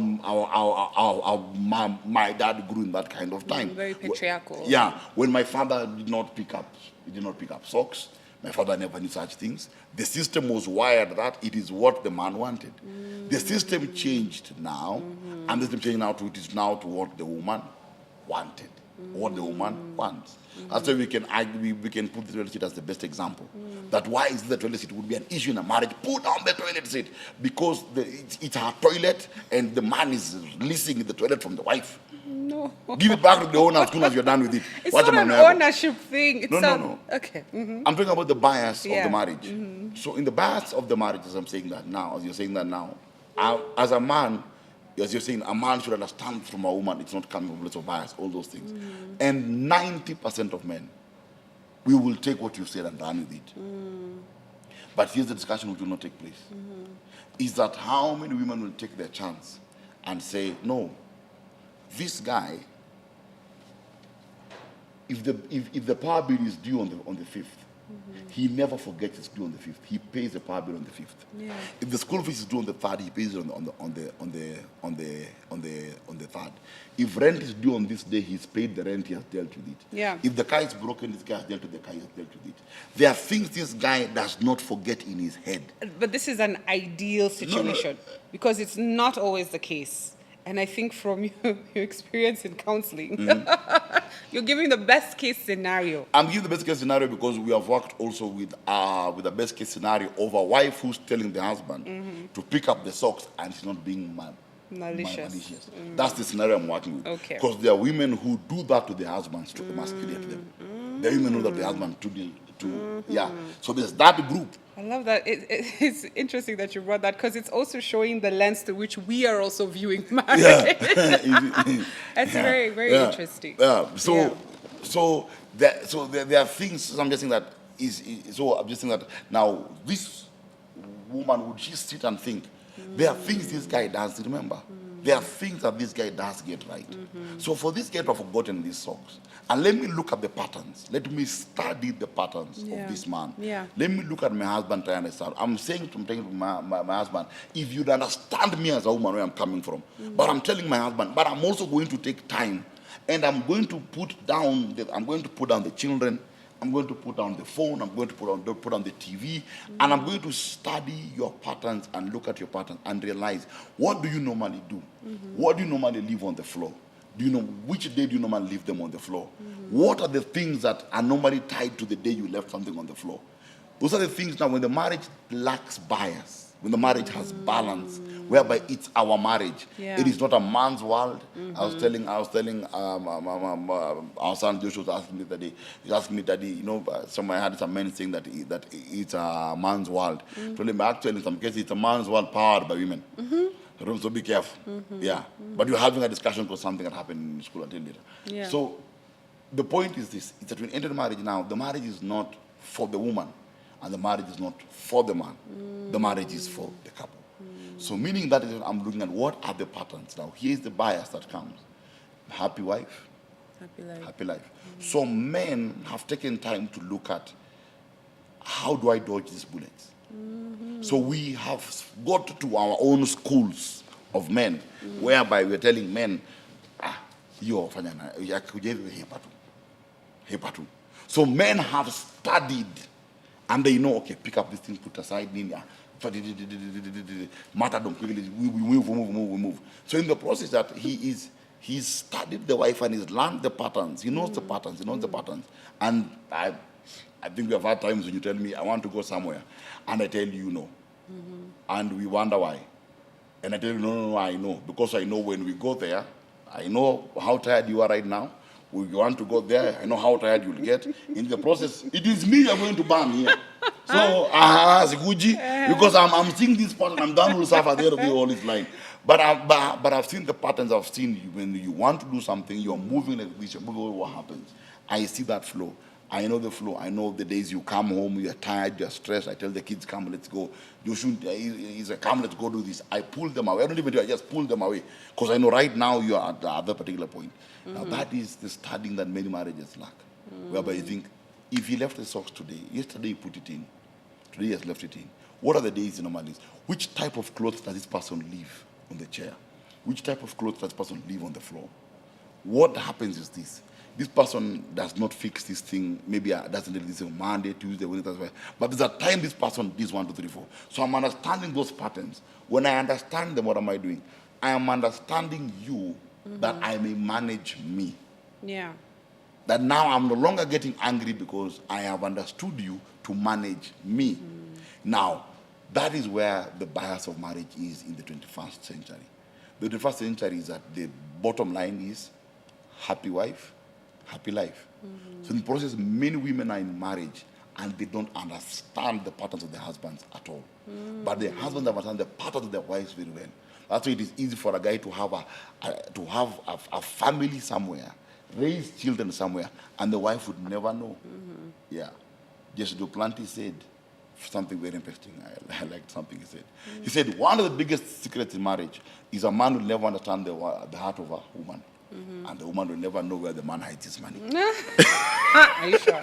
my dad grew in that kind of time. Very patriarchal. Yeah. When my father did not pick up socks, my father never knew such things. The system was wired that it is what the man wanted. The system changed now, and the system changed now to it is now to what the woman wanted. What the woman wants. That's why we can argue, we can put the toilet seat as the best example. That why is the toilet seat would be an issue in a marriage? Put down the toilet seat because it's her toilet and the man is leasing the toilet from the wife. No. Give it back to the owner as soon as you're done with it. It's not an ownership thing. It's no. Okay. I'm talking about the bias of the marriage. So in the bias of the marriage, as I'm saying that now, as you're saying that now, as a man, as you're saying, a man should understand from a woman it's not coming from a place of bias, all those things. And 90% of men, we will take what you said and run with it. But here's the discussion which will not take place. Is that how many women will take their chance and say, no, this guy, if the power bill is due on the 5th, he never forgets it's due on the 5th. He pays the power bill on the 5th. Yeah. If the school fees is due on the 3rd, he pays it on the 3rd. If rent is due on this day, he's paid the rent, he has dealt with it. Yeah. If the car is broken, this guy has dealt with the car, he has dealt with it. There are things this guy does not forget in his head. But this is an ideal situation because it's not always the case. And I think from your experience in counseling, you're giving the best case scenario. I'm giving the best case scenario because we have worked also with the best case scenario of a wife who's telling the husband to pick up the socks and she's not being malicious. That's the scenario I'm working with. Okay. Because there are women who do that to their husbands to emasculate them. There are women who do that to their husband yeah. So there's that group. I love that. It's interesting that you brought that because it's also showing the lens through which we are also viewing marriage. Yeah. That's very, very interesting. Yeah. So there are things. So I'm just saying that I'm just saying that now this woman, would she sit and think there are things this guy does remember? There are things that this guy does get right. So for this guy to have forgotten these socks, and let me look at the patterns. Let me study the patterns of this man. Yeah. Let me look at my husband try and understand. I'm saying to my husband, if you'd understand me as a woman where I'm coming from, but I'm telling my husband, but I'm also going to take time And I'm going to put down the children. I'm going to put down the phone. I'm going to put on the TV, and I'm going to study your patterns and look at your patterns and realize, what do you normally do? What do you normally leave on the floor? Do you know which day do you normally leave them on the floor? What are the things that are normally tied to the day you left something on the floor? Those are the things now when the marriage lacks bias, when the marriage has balance, whereby it's our marriage. Yeah. It is not a man's world. I was telling our son Joshua was asking me that day. He's asking me that I had some men saying that it's a man's world. Told him actually in some cases it's a man's world powered by women. So be careful. Yeah. But you're having a discussion because something that happened in school until later. Yeah. So the point is this, is that when you enter marriage now, the marriage is not for the woman and the marriage is not for the man. The marriage is for the couple. So meaning that is I'm looking at what are the patterns. Now here's the bias that comes. Happy wife, happy life. So men have taken time to look at how do I dodge these bullets? So we have got to our own schools of men, whereby we're telling men, yo, hepatu. So men have studied, and they know, okay, pick up this thing, put aside, matter don't quickly, we move. So in the process that he's studied the wife and he's learned the patterns. He knows the patterns. And I think we have had times when you tell me, I want to go somewhere, and I tell you no. And we wonder why. And I tell you, no, I know. Because I know when we go there, I know how tired you are right now. We want to go there, I know how tired you'll get. In the process, it is me you're going to burn here. So, because I'm seeing this pattern, I'm done with stuff at the end of the all this line. But I've seen the patterns. I've seen when you want to do something, you're moving like this, you're moving, what happens? I see that flow. I know the flow. I know the days you come home, you're tired, you're stressed. I tell the kids, come, let's go. You shouldn't, he's like, come, let's go do this. I pull them away. I don't even do it, I just pull them away. Because I know right now you're at the other particular point. Now that is the studying that many marriages lack. Whereby you think, if he left the socks today, yesterday he put it in, today he has left it in. What are the days he normally leaves? Which type of clothes does this person leave on the chair? Which type of clothes does this person leave on the floor? What happens is this person does not fix this thing, maybe doesn't do this on Monday, Tuesday, Wednesday, but there's a time this person does 1, 2, 3, 4. So I'm understanding those patterns. When I understand them, what am I doing? I am understanding you that I may manage me. Yeah. That now I'm no longer getting angry because I have understood you to manage me. Now, that is where the bias of marriage is in the 21st century. The 21st century is that the bottom line is happy wife, happy life. So in the process, many women are in marriage and they don't understand the patterns of their husbands at all. But the husbands understand the patterns of their wives very well. That's why it is easy for a guy to have a family somewhere, raise children somewhere, and the wife would never know. Yeah. Just Duplantis said something very interesting. I liked something he said. He said, one of the biggest secrets in marriage is a man will never understand the heart of a woman. And the woman will never know where the man hides his money. Are you sure?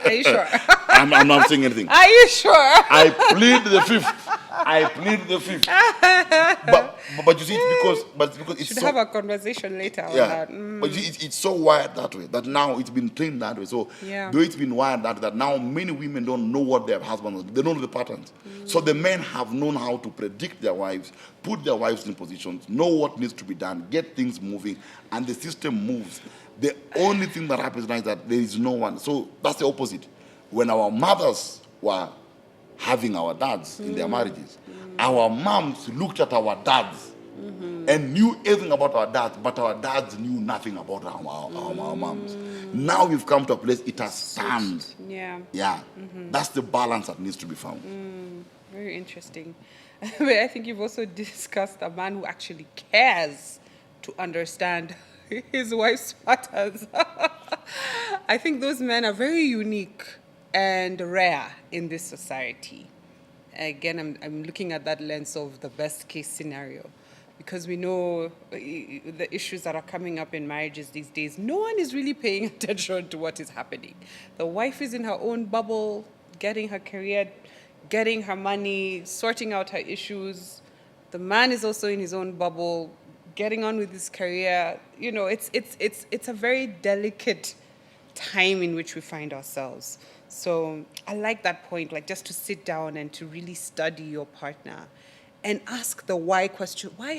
Are you sure? I'm not saying anything. Are you sure? I plead the fifth. But you see, it's because it's Should so, have a conversation later on yeah. that. But you see, it's so wired that way that now it's been trained that way. So Yeah. though it's been wired that now many women don't know what their husbands do. They don't know the patterns. So the men have known how to predict their wives, put their wives in positions, know what needs to be done, get things moving, and the system moves. The only thing that happens now is that there is no one. So that's the opposite. When our mothers were having our dads in their marriages, our moms looked at our dads and knew everything about our dads, but our dads knew nothing about our moms. Now we've come to a place it has turned. Yeah. Yeah. That's the balance that needs to be found. Very interesting. But I think you've also discussed a man who actually cares to understand his wife's patterns. I think those men are very unique and rare in this society. Again, I'm looking at that lens of the best case scenario, because we know the issues that are coming up in marriages these days. No one is really paying attention to what is happening. The wife is in her own bubble, getting her career, getting her money, sorting out her issues. The man is also in his own bubble, getting on with his career. You know, it's a very delicate time in which we find ourselves. So I like that point, like just to sit down and to really study your partner and ask the why question. Why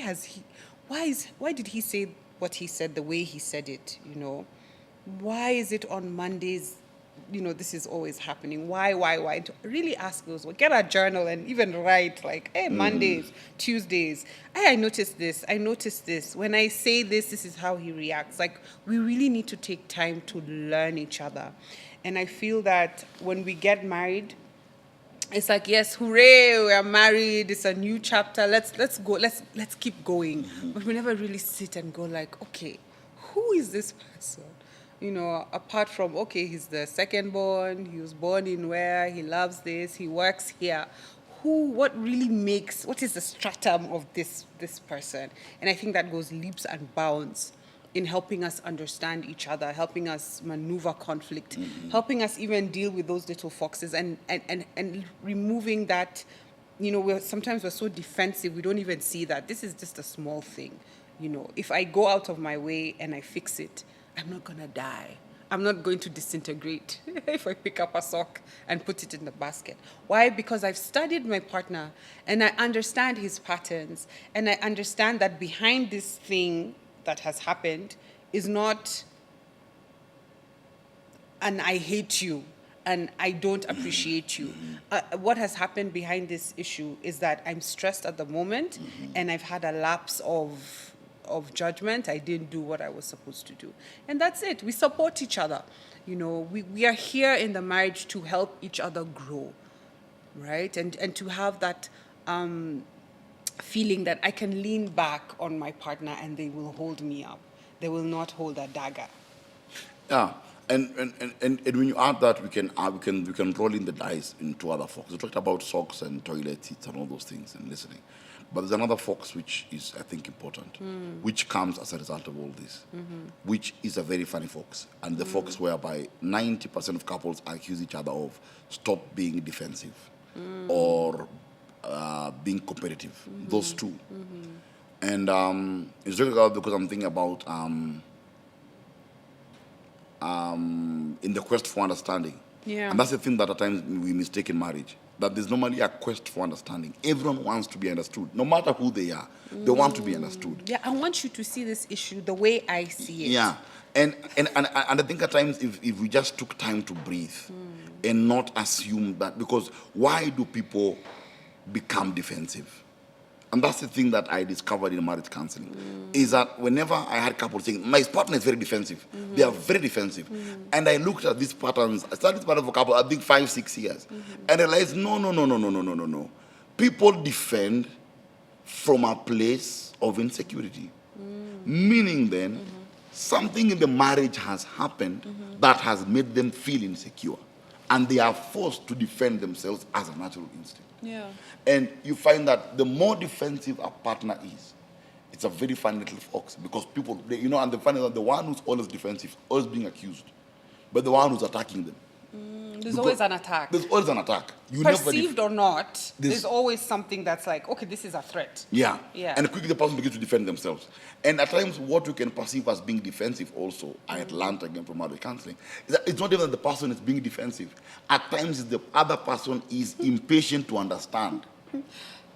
did he say what he said the way he said it, you know? Why is it on Mondays, you know, this is always happening? Why? To really ask those. Well, get a journal and even write like, hey, Mondays, Tuesdays, hey, I noticed this. When I say this is how he reacts. Like, we really need to take time to learn each other. And I feel that when we get married, it's like, yes, hooray, we are married, it's a new chapter, let's go, let's keep going. But we never really sit and go like, okay, who is this person? You know, apart from, okay, he's the second born, he was born in where, he loves this, he works here. What is the stratum of this person? And I think that goes leaps and bounds in helping us understand each other, helping us maneuver conflict, helping us even deal with those little foxes and removing that, you know, sometimes we're so defensive, we don't even see that. This is just a small thing. You know, if I go out of my way and I fix it, I'm not gonna die. I'm not going to disintegrate if I pick up a sock and put it in the basket. Why? Because I've studied my partner and I understand his patterns and I understand that behind this thing that has happened is not an I hate you and I don't appreciate you. What has happened behind this issue is that I'm stressed at the moment and I've had a lapse of judgment. I didn't do what I was supposed to do. And that's it. We support each other. You know, we are here in the marriage to help each other grow, right? And to have that feeling that I can lean back on my partner and they will hold me up. They will not hold a dagger. Yeah, and when you add that, we can roll in the dice into other folks. We talked about socks and toilet seats and all those things and listening. But there's another fox which is, I think, important, which comes as a result of all this, which is a very funny fox. And the fox whereby 90% of couples accuse each other of stop being defensive or being competitive. Those two. And it's difficult because I'm thinking about in the quest for understanding. Yeah. And that's the thing that at times we mistake in marriage. That there's normally a quest for understanding. Everyone wants to be understood. No matter who they are, they want to be understood. Yeah, I want you to see this issue the way I see it. Yeah. And I think at times if we just took time to breathe and not assume that, because why do people become defensive? And that's the thing that I discovered in marriage counseling, is that whenever I had couples saying, my partner is very defensive, they are very defensive. And I looked at these patterns, I started this pattern for a couple, I think 5-6 years, and I realized, no. People defend from a place of insecurity. Meaning then, something in the marriage has happened that has made them feel insecure. And they are forced to defend themselves as a natural instinct. Yeah. And you find that the more defensive a partner is, it's a very fun little fox, because people, and the funny is that the one who's always defensive, always being accused, but the one who's attacking them. There's always an attack. There's always an attack. Perceived or not, there's always something that's like, okay, this is a threat. Yeah. Yeah. And quickly the person begins to defend themselves. And at times, what you can perceive as being defensive also, I had learned again from marriage counseling, is that it's not even that the person is being defensive. At times, the other person is impatient to understand.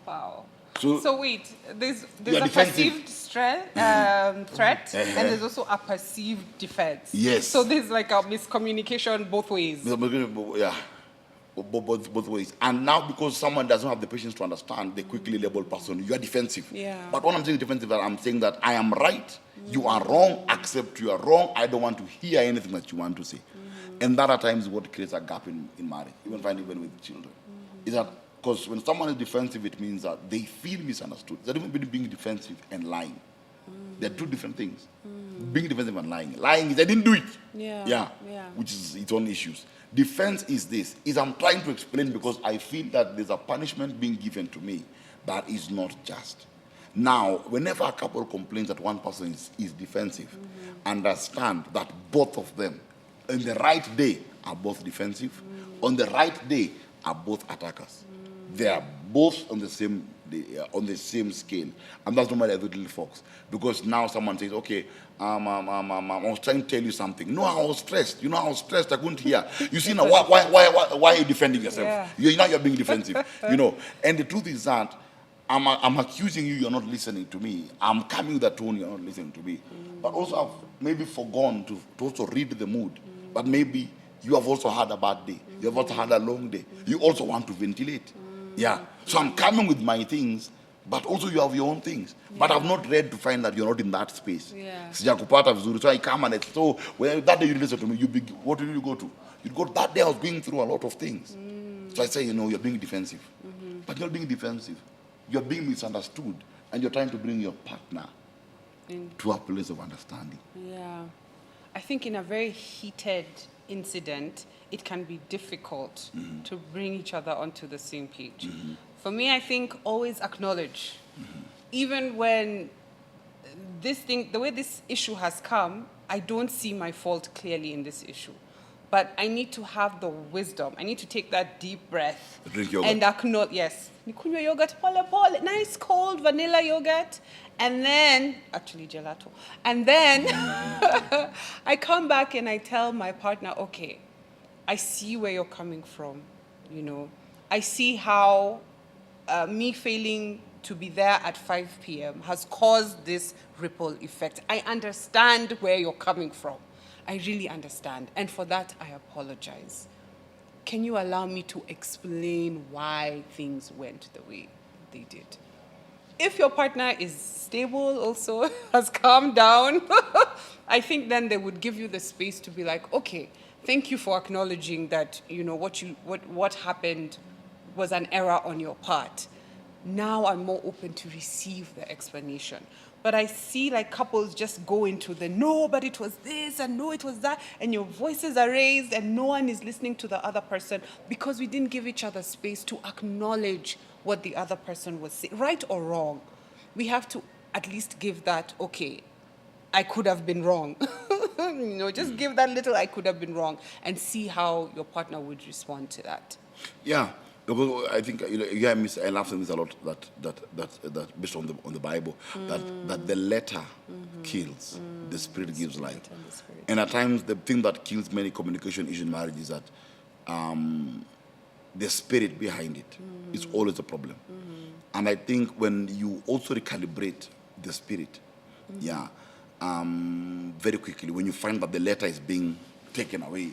Wow. So wait, there's a defensive. perceived threat, and there's also a perceived defense. Yes. So there's like a miscommunication both ways. Yeah. Both ways. And now, because someone doesn't have the patience to understand, they quickly label person, you are defensive. Yeah. But when I'm saying defensive, I'm saying that I am right, you are wrong, accept you are wrong, I don't want to hear anything that you want to say. And that at times is what creates a gap in marriage, even with children. Is that because when someone is defensive, it means that they feel misunderstood. It's not even being defensive and lying. They're two different things. Being defensive and lying. Lying is I didn't do it. Yeah. Which is its own issues. Defense is this, is I'm trying to explain because I feel that there's a punishment being given to me that is not just. Now, whenever a couple complains that one person is defensive, understand that both of them, on the right day, are both defensive. On the right day, are both attackers. They are both on the same on the same scale. And that's normally a little fox. Because now someone says, okay, I was trying to tell you something. No, I was stressed. You know, I was stressed. I couldn't hear. You see now, why are you defending yourself? Yeah. You're being defensive. You know, and the truth is that I'm accusing you. You're not listening to me. I'm coming with a tone. You're not listening to me. But also, I've maybe forgone to also read the mood. But maybe you have also had a bad day. You have also had a long day. You also want to ventilate. Yeah. So I'm coming with my things, but also you have your own things. But I've not read to find that you're not in that space. Yeah. Sijakupata vizuri. So I come and it's so, well, that day you listen to me, what did you go to? You go, that day I was going through a lot of things. So I say, you're being defensive. But you're being defensive. You're being misunderstood. And you're trying to bring your partner to a place of understanding. Yeah. I think in a very heated incident, it can be difficult to bring each other onto the same page. For me, I think always acknowledge. Even when the way this issue has come, I don't see my fault clearly in this issue. But I need to have the wisdom. I need to take that deep breath. Drink yogurt. And acknowledge, yes. Nikunywa yogurt, pole, nice cold vanilla yogurt. And then, actually gelato. And then I come back and I tell my partner, okay, I see where you're coming from, I see how me failing to be there at 5 p.m. has caused this ripple effect. I understand where you're coming from. I really understand. And for that, I apologize. Can you allow me to explain why things went the way they did? If your partner is stable also, has calmed down, I think then they would give you the space to be like, okay, thank you for acknowledging that, what happened was an error on your part. Now I'm more open to receive the explanation. But I see like couples just go into the no, but it was this, and no, it was that, and your voices are raised, and no one is listening to the other person because we didn't give each other space to acknowledge what the other person was saying, right or wrong. We have to at least give that, okay, I could have been wrong. Just give that little I could have been wrong and see how your partner would respond to that. Yeah. Because I think I love saying this a lot. That based on the Bible, that the letter kills, the spirit gives life. And at times, the thing that kills many communication issues in marriage is that the spirit behind it is always a problem. And I think when you also recalibrate the spirit, very quickly, when you find that the letter is being taken away,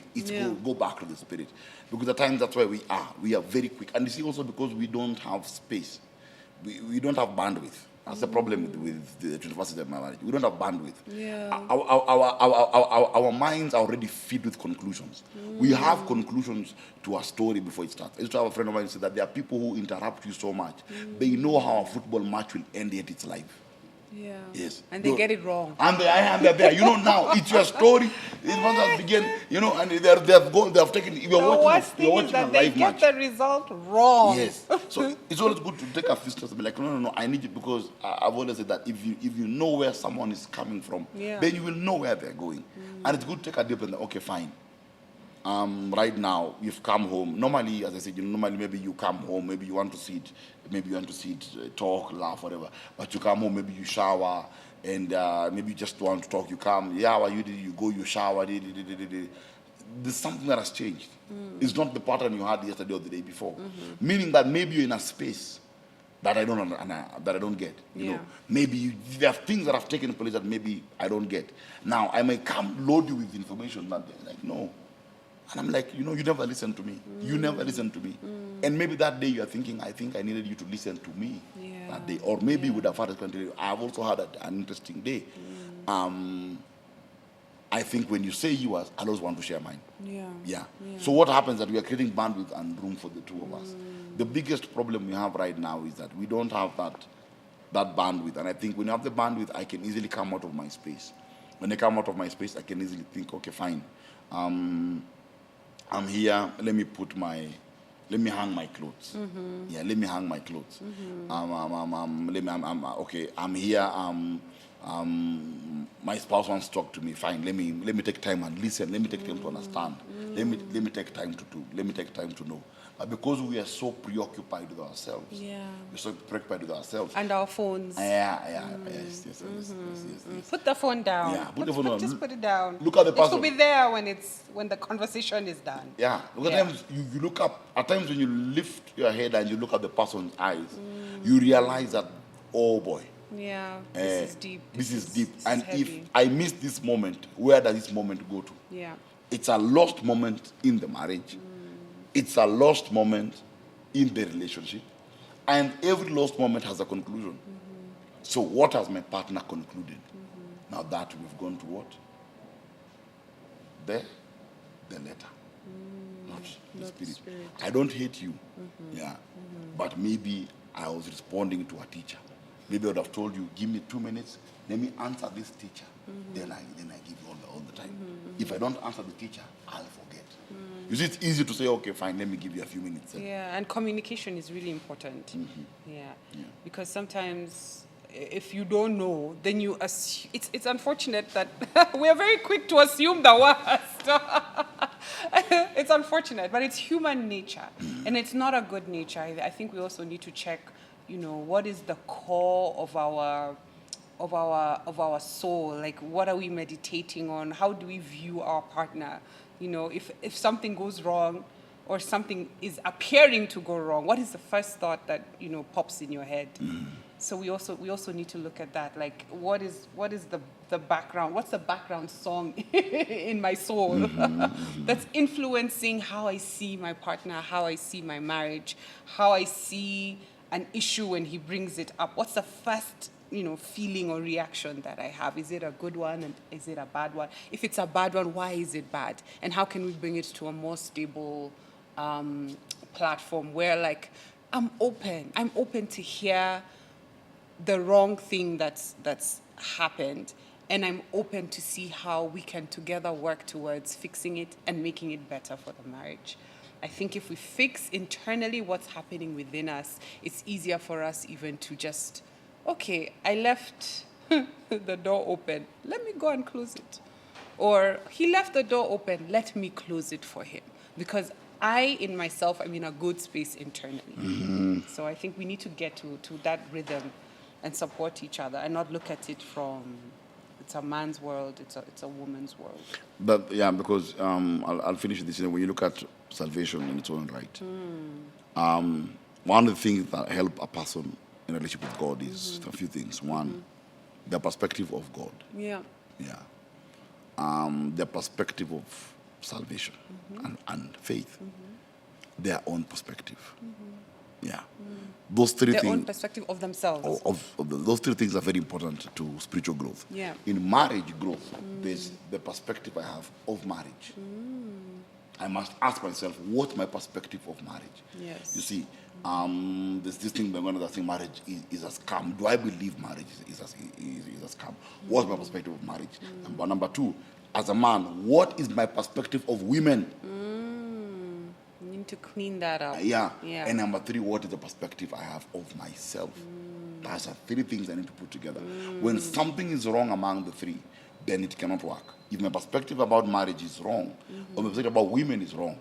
go back to the spirit. Because at times that's where we are very quick. And you see also because we don't have space, we don't have bandwidth. That's the problem with the 21st century marriage. We don't have bandwidth. Yeah. Our minds are already filled with conclusions. We have conclusions to a story before it starts. I used to have a friend of mine who said that there are people who interrupt you so much. They know how a football match will end, yet it's live. Yeah. Yes. And they get it wrong. And they're there. Now it's your story. It once has begun. And they've taken. The worst thing is that they get the result wrong. Yes. So it's always good to take a fist and be like, no, I need it, because I've always said that if you know where someone is coming from, then you will know where they're going. And it's good to take a deep breath. Okay, fine. Right now, you've come home. Normally, as I said, normally maybe you come home, maybe you want to sit, talk, laugh, whatever. But you come home, maybe you shower, and maybe you just want to talk. You come, you go, you shower. There's something that has changed. It's not the pattern you had yesterday or the day before. Meaning that maybe you're in a space that I don't get. Maybe there are things that have taken place that maybe I don't get. Now I may come load you with information that like no. And I'm like, you never listened to me. You never listened to me. And maybe that day you're thinking, I think I needed you to listen to me that day. Or maybe you would have had a continue. I've also had an interesting day. I think when you say yours, I always want to share mine. Yeah. So what happens is that we are creating bandwidth and room for the two of us. The biggest problem we have right now is that we don't have that bandwidth. And I think when you have the bandwidth, I can easily come out of my space. When I come out of my space, I can easily think, okay, fine. I'm here. Let me hang my clothes. Yeah, let me hang my clothes. Okay, I'm here. My spouse wants to talk to me. Fine, let me take time and listen. Let me take time to understand. Let me take time to do. Let me take time to know. But because we are so preoccupied with ourselves, we're so preoccupied with ourselves and our phones. Yes. Put the phone down. Yeah, put the phone down. Just put it down. Look at the person. It will be there when the conversation is done. Yeah, because at times you look up. At times when you lift your head and you look at the person's eyes, you realize that, oh boy. Yeah, this is deep. This is deep. And heavy. if I miss this moment, where does this moment go to? Yeah. It's a lost moment in the marriage. It's a lost moment in the relationship. And every lost moment has a conclusion. So what has my partner concluded? Now that we've gone to what? The letter. Not the spirit. I don't hate you. But maybe I was responding to a teacher. Maybe I would have told you, give me 2 minutes, let me answer this teacher. Then I give you all the time. If I don't answer the teacher, I'll forget. You see, it's easy to say, okay, fine, let me give you a few minutes. Yeah, and communication is really important. Yeah, because sometimes if you don't know, then you assume. It's unfortunate that we are very quick to assume the worst. It's unfortunate, but it's human nature, and it's not a good nature. I think we also need to check, what is the core of our soul? Like, what are we meditating on? How do we view our partner? If something goes wrong or something is appearing to go wrong, what is the first thought that pops in your head? So we also need to look at that. Like, what is the background? What's the background song in my soul that's influencing how I see my partner, how I see my marriage, how I see an issue when he brings it up? What's the first feeling or reaction that I have? Is it a good one and is it a bad one? If it's a bad one, why is it bad? And how can we bring it to a more stable platform where, like, I'm open to hear the wrong thing that's happened, and I'm open to see how we can together work towards fixing it and making it better for the marriage. I think if we fix internally what's happening within us, it's easier for us even to just, okay, I left the door open, let me go and close it. Or he left the door open, let me close it for him. Because I, in myself, I'm in a good space internally. So I think we need to get to that rhythm and support each other and not look at it from, it's a man's world, it's a woman's world. But because I'll finish this. When you look at salvation in its own right, one of the things that help a person in a relationship with God is a few things. One, the perspective of God. The perspective of salvation and faith. Their own perspective. Those three things. Their own perspective of themselves. Those three things are very important to spiritual growth. In marriage growth, there's the perspective I have of marriage. I must ask myself, what's my perspective of marriage? You see, there's this thing, marriage is a scam. Do I believe marriage is a scam? What's my perspective of marriage? Number two, as a man, what is my perspective of women? You need to clean that up. And number three, what is the perspective I have of myself? Those are three things I need to put together. When something is wrong among the three, then it cannot work. If my perspective about marriage is wrong, or my perspective about women is wrong,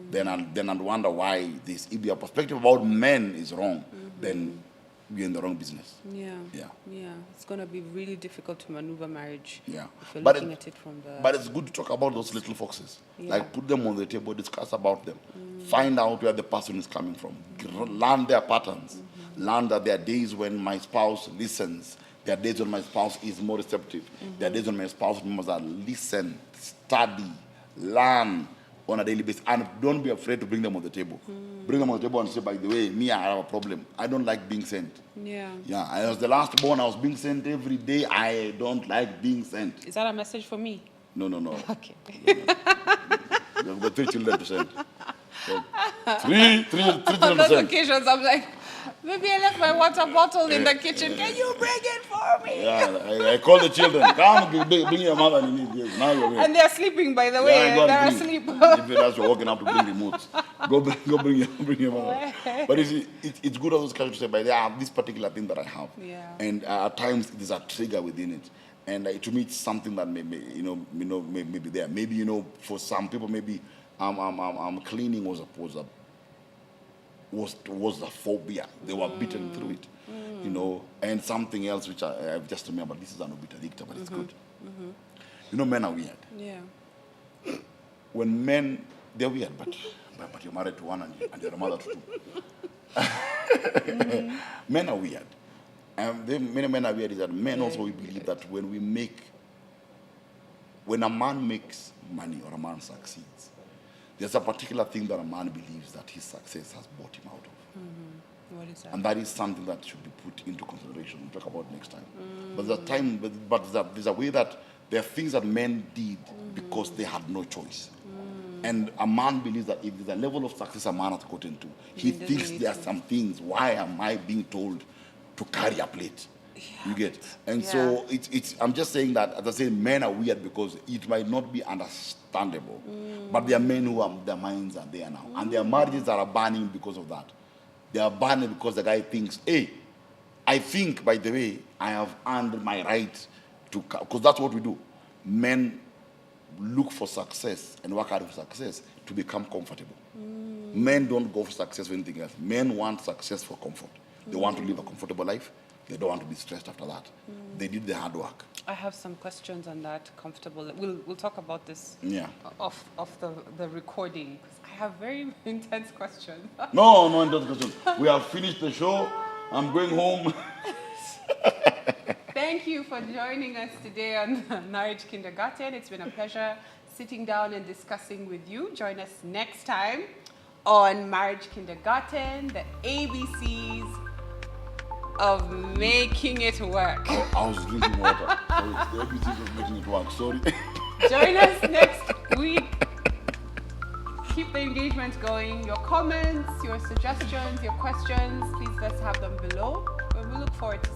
then I'd wonder why this. If your perspective about men is wrong, then we're in the wrong business. It's going to be really difficult to maneuver marriage. If you're But looking at it from the... But it's good to talk about those little foxes. Like, put them on the table, discuss about them. Find out where the person is coming from. Learn their patterns. Learn that there are days when my spouse listens. There are days when my spouse is more receptive. There are days when my spouse must listen, study, learn on a daily basis. And don't be afraid to bring them on the table. Bring them on the table and say, by the way, me, I have a problem. I don't like being sent. I was the last born. I was being sent every day. I don't like being sent. Is that a message for me? No. Okay. You've got 3 children to send. So, three children On to those send. occasions, I'm like, Maybe I left my water bottle in the kitchen. Can you bring it for me? Yeah, I call the children. Come, bring your mother. And you need this. Now you're here. And they're sleeping, by the way. go They're and asleep. If that's you're walking up to bring remotes, go bring your mother. But you see, it's good as those cultures say, but there are this particular thing that I have. Yeah. And at times it is a trigger within it. And to me, it's something that maybe maybe there. Maybe for some people, maybe cleaning was a phobia. They were beaten through it, And something else which I've just remembered. This is an obiter, but it's good. Men are weird. Yeah. When men, they're weird, but you're married to one and you're a mother to two. Men are weird. Many men are weird is that men also we believe that when a man makes money or a man succeeds, there's a particular thing that a man believes that his success has brought him out of. What is that? And that is something that should be put into consideration. We'll talk about next time. But there's a time, but there's a way that there are things that men did because they had no choice. And a man believes that if there's a level of success a man has gotten to, he thinks there are some things. Why am I being told to carry a plate? You get? And so it's I'm just saying that, as I say, men are weird because it might not be understandable. But there are men who their minds are there now. And their marriages are burning because of that. They are burning because the guy thinks, hey, I think, by the way, I have earned my right to, because that's what we do. Men look for success and work hard for success to become comfortable. Men don't go for success for anything else. Men want success for comfort. They want to live a comfortable life. They don't want to be stressed after that. They did the hard work. I have some questions on that comfortable. We'll talk about this off the recording, because I have very intense questions. No intense questions. We have finished the show. I'm going home. Thank you for joining us today on Marriage Kindergarten. It's been a pleasure sitting down and discussing with you. Join us next time on Marriage Kindergarten, the ABCs of making it work. I was drinking water. Sorry, the ABCs of making it work. Sorry. Join us next week. Keep the engagement going. Your comments, your suggestions, your questions, please let's have them below. And we look forward to